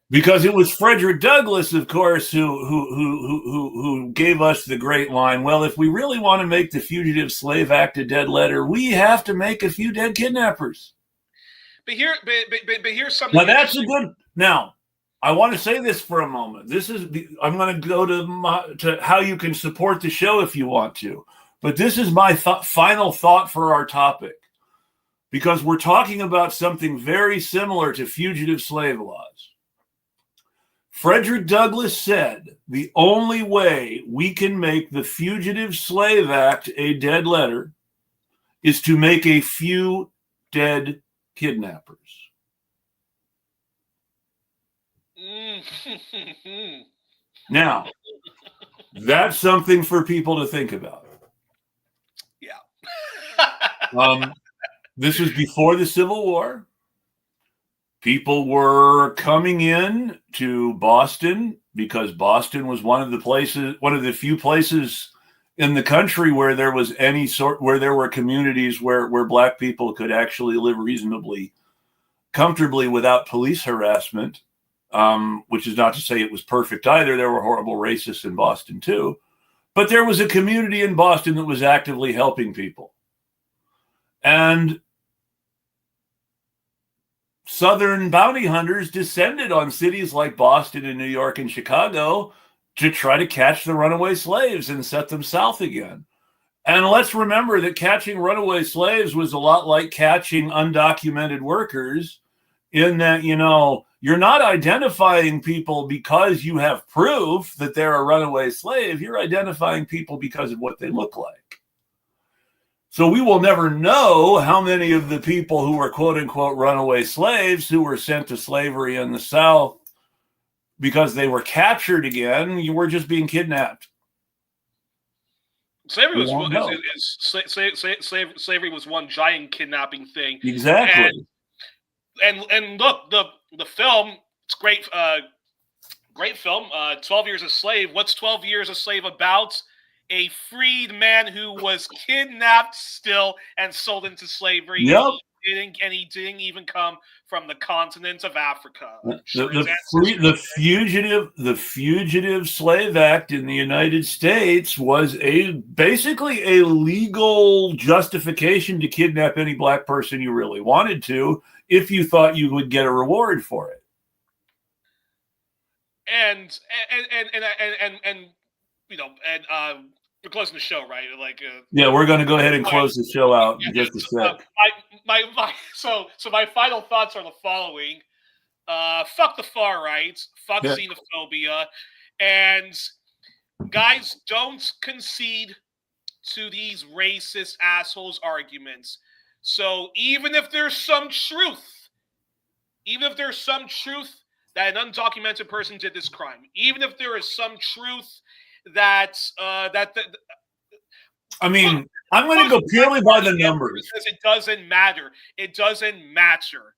Because it was Frederick Douglass, of course, who gave us the great line, well, if we really want to make the Fugitive Slave Act a dead letter, we have to make a few dead kidnappers. But here's something. Now that's a good. Now, I want to say this for a moment. I'm going to go to how you can support the show if you want to. But this is my final thought for our topic, because we're talking about something very similar to fugitive slave laws. Frederick Douglass said the only way we can make the Fugitive Slave Act a dead letter is to make a few dead kidnappers. Now, that's something for people to think about. Yeah. This was before the Civil War. People were coming in to Boston because Boston was one of the few places in the country where there was where there were communities where black people could actually live reasonably comfortably without police harassment, which is not to say it was perfect either. There were horrible racists in Boston too, but there was a community in Boston that was actively helping people. And Southern bounty hunters descended on cities like Boston and New York and Chicago to try to catch the runaway slaves and set them south again. And let's remember that catching runaway slaves was a lot like catching undocumented workers, in that, you're not identifying people because you have proof that they're a runaway slave. You're identifying people because of what they look like. So we will never know how many of the people who were quote unquote runaway slaves who were sent to slavery in the South because they were captured again, you were just being kidnapped. Slavery was one giant kidnapping thing. Exactly. And look, the film, it's great. Great film. 12 Years a Slave. What's 12 Years a Slave about? A freed man who was kidnapped still and sold into slavery. Yep. And he didn't even come from the continent of Africa. The Fugitive Slave Act in the United States was basically a legal justification to kidnap any black person you really wanted to, if you thought you would get a reward for it. And you know, we're closing the show, right? Like, yeah, we're going to go ahead and close the show out in just a sec. So my final thoughts are the following: fuck the far right, fuck xenophobia, and guys, don't concede to these racist assholes' arguments. So even if there's some truth that an undocumented person did this crime, even if there is some truth that I mean, I'm going to go purely by the numbers. Because it doesn't matter. It doesn't matter.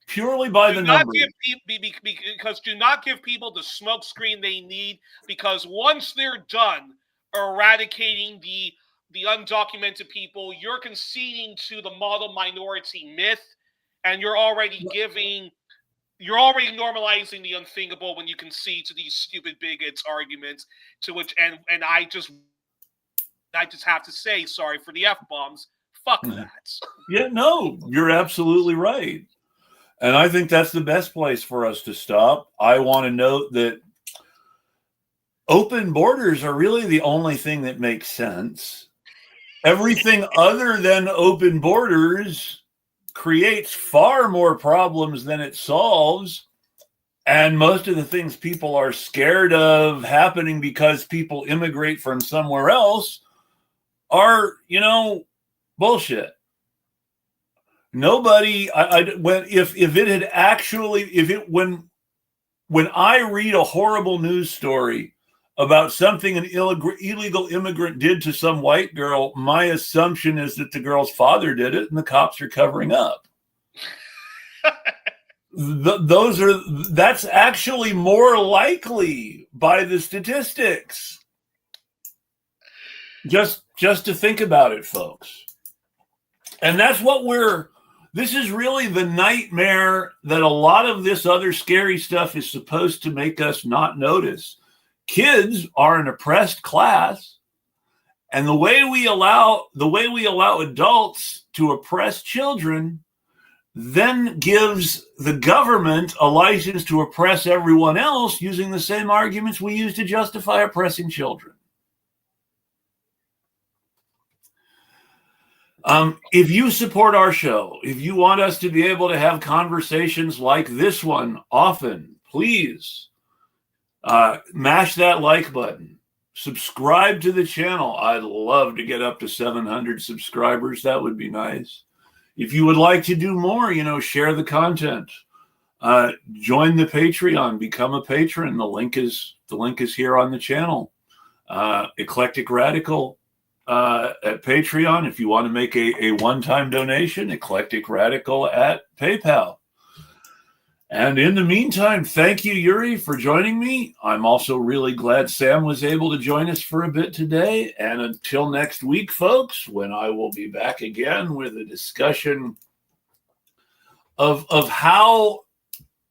Purely by the numbers. Because do not give people the smoke screen they need, because once they're done eradicating the undocumented people, you're conceding to the model minority myth, and you're already normalizing the unthinkable when you concede to these stupid bigots' arguments. To which, and I just have to say, sorry for the F-bombs. Fuck that. Yeah, no, you're absolutely right. And I think that's the best place for us to stop. I want to note that open borders are really the only thing that makes sense. Everything other than open borders creates far more problems than it solves. And most of the things people are scared of happening because people immigrate from somewhere else are, bullshit. Nobody, when I read a horrible news story about something an illegal immigrant did to some white girl, my assumption is that the girl's father did it and the cops are covering up. That's actually more likely by the statistics. Just to think about it, folks. And that's this is really the nightmare that a lot of this other scary stuff is supposed to make us not notice. Kids are an oppressed class, and the way we allow adults to oppress children then gives the government a license to oppress everyone else using the same arguments we use to justify oppressing children. If you support our show, if you want us to be able to have conversations like this one often, please mash that like button. Subscribe to the channel. I'd love to get up to 700 subscribers. That would be nice. If you would like to do more, share the content. Join the Patreon. Become a patron. The link is here on the channel. Eclectic Radical at Patreon. If you want to make a one-time donation, Eclectic Radical at PayPal. And in the meantime, thank you, Youri, for joining me. I'm also really glad Sam was able to join us for a bit today. And until next week, folks, when I will be back again with a discussion of how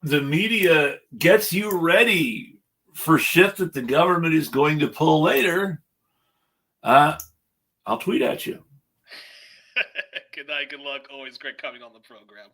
the media gets you ready for shit that the government is going to pull later, I'll tweet at you. Good night, good luck. Always great coming on the program.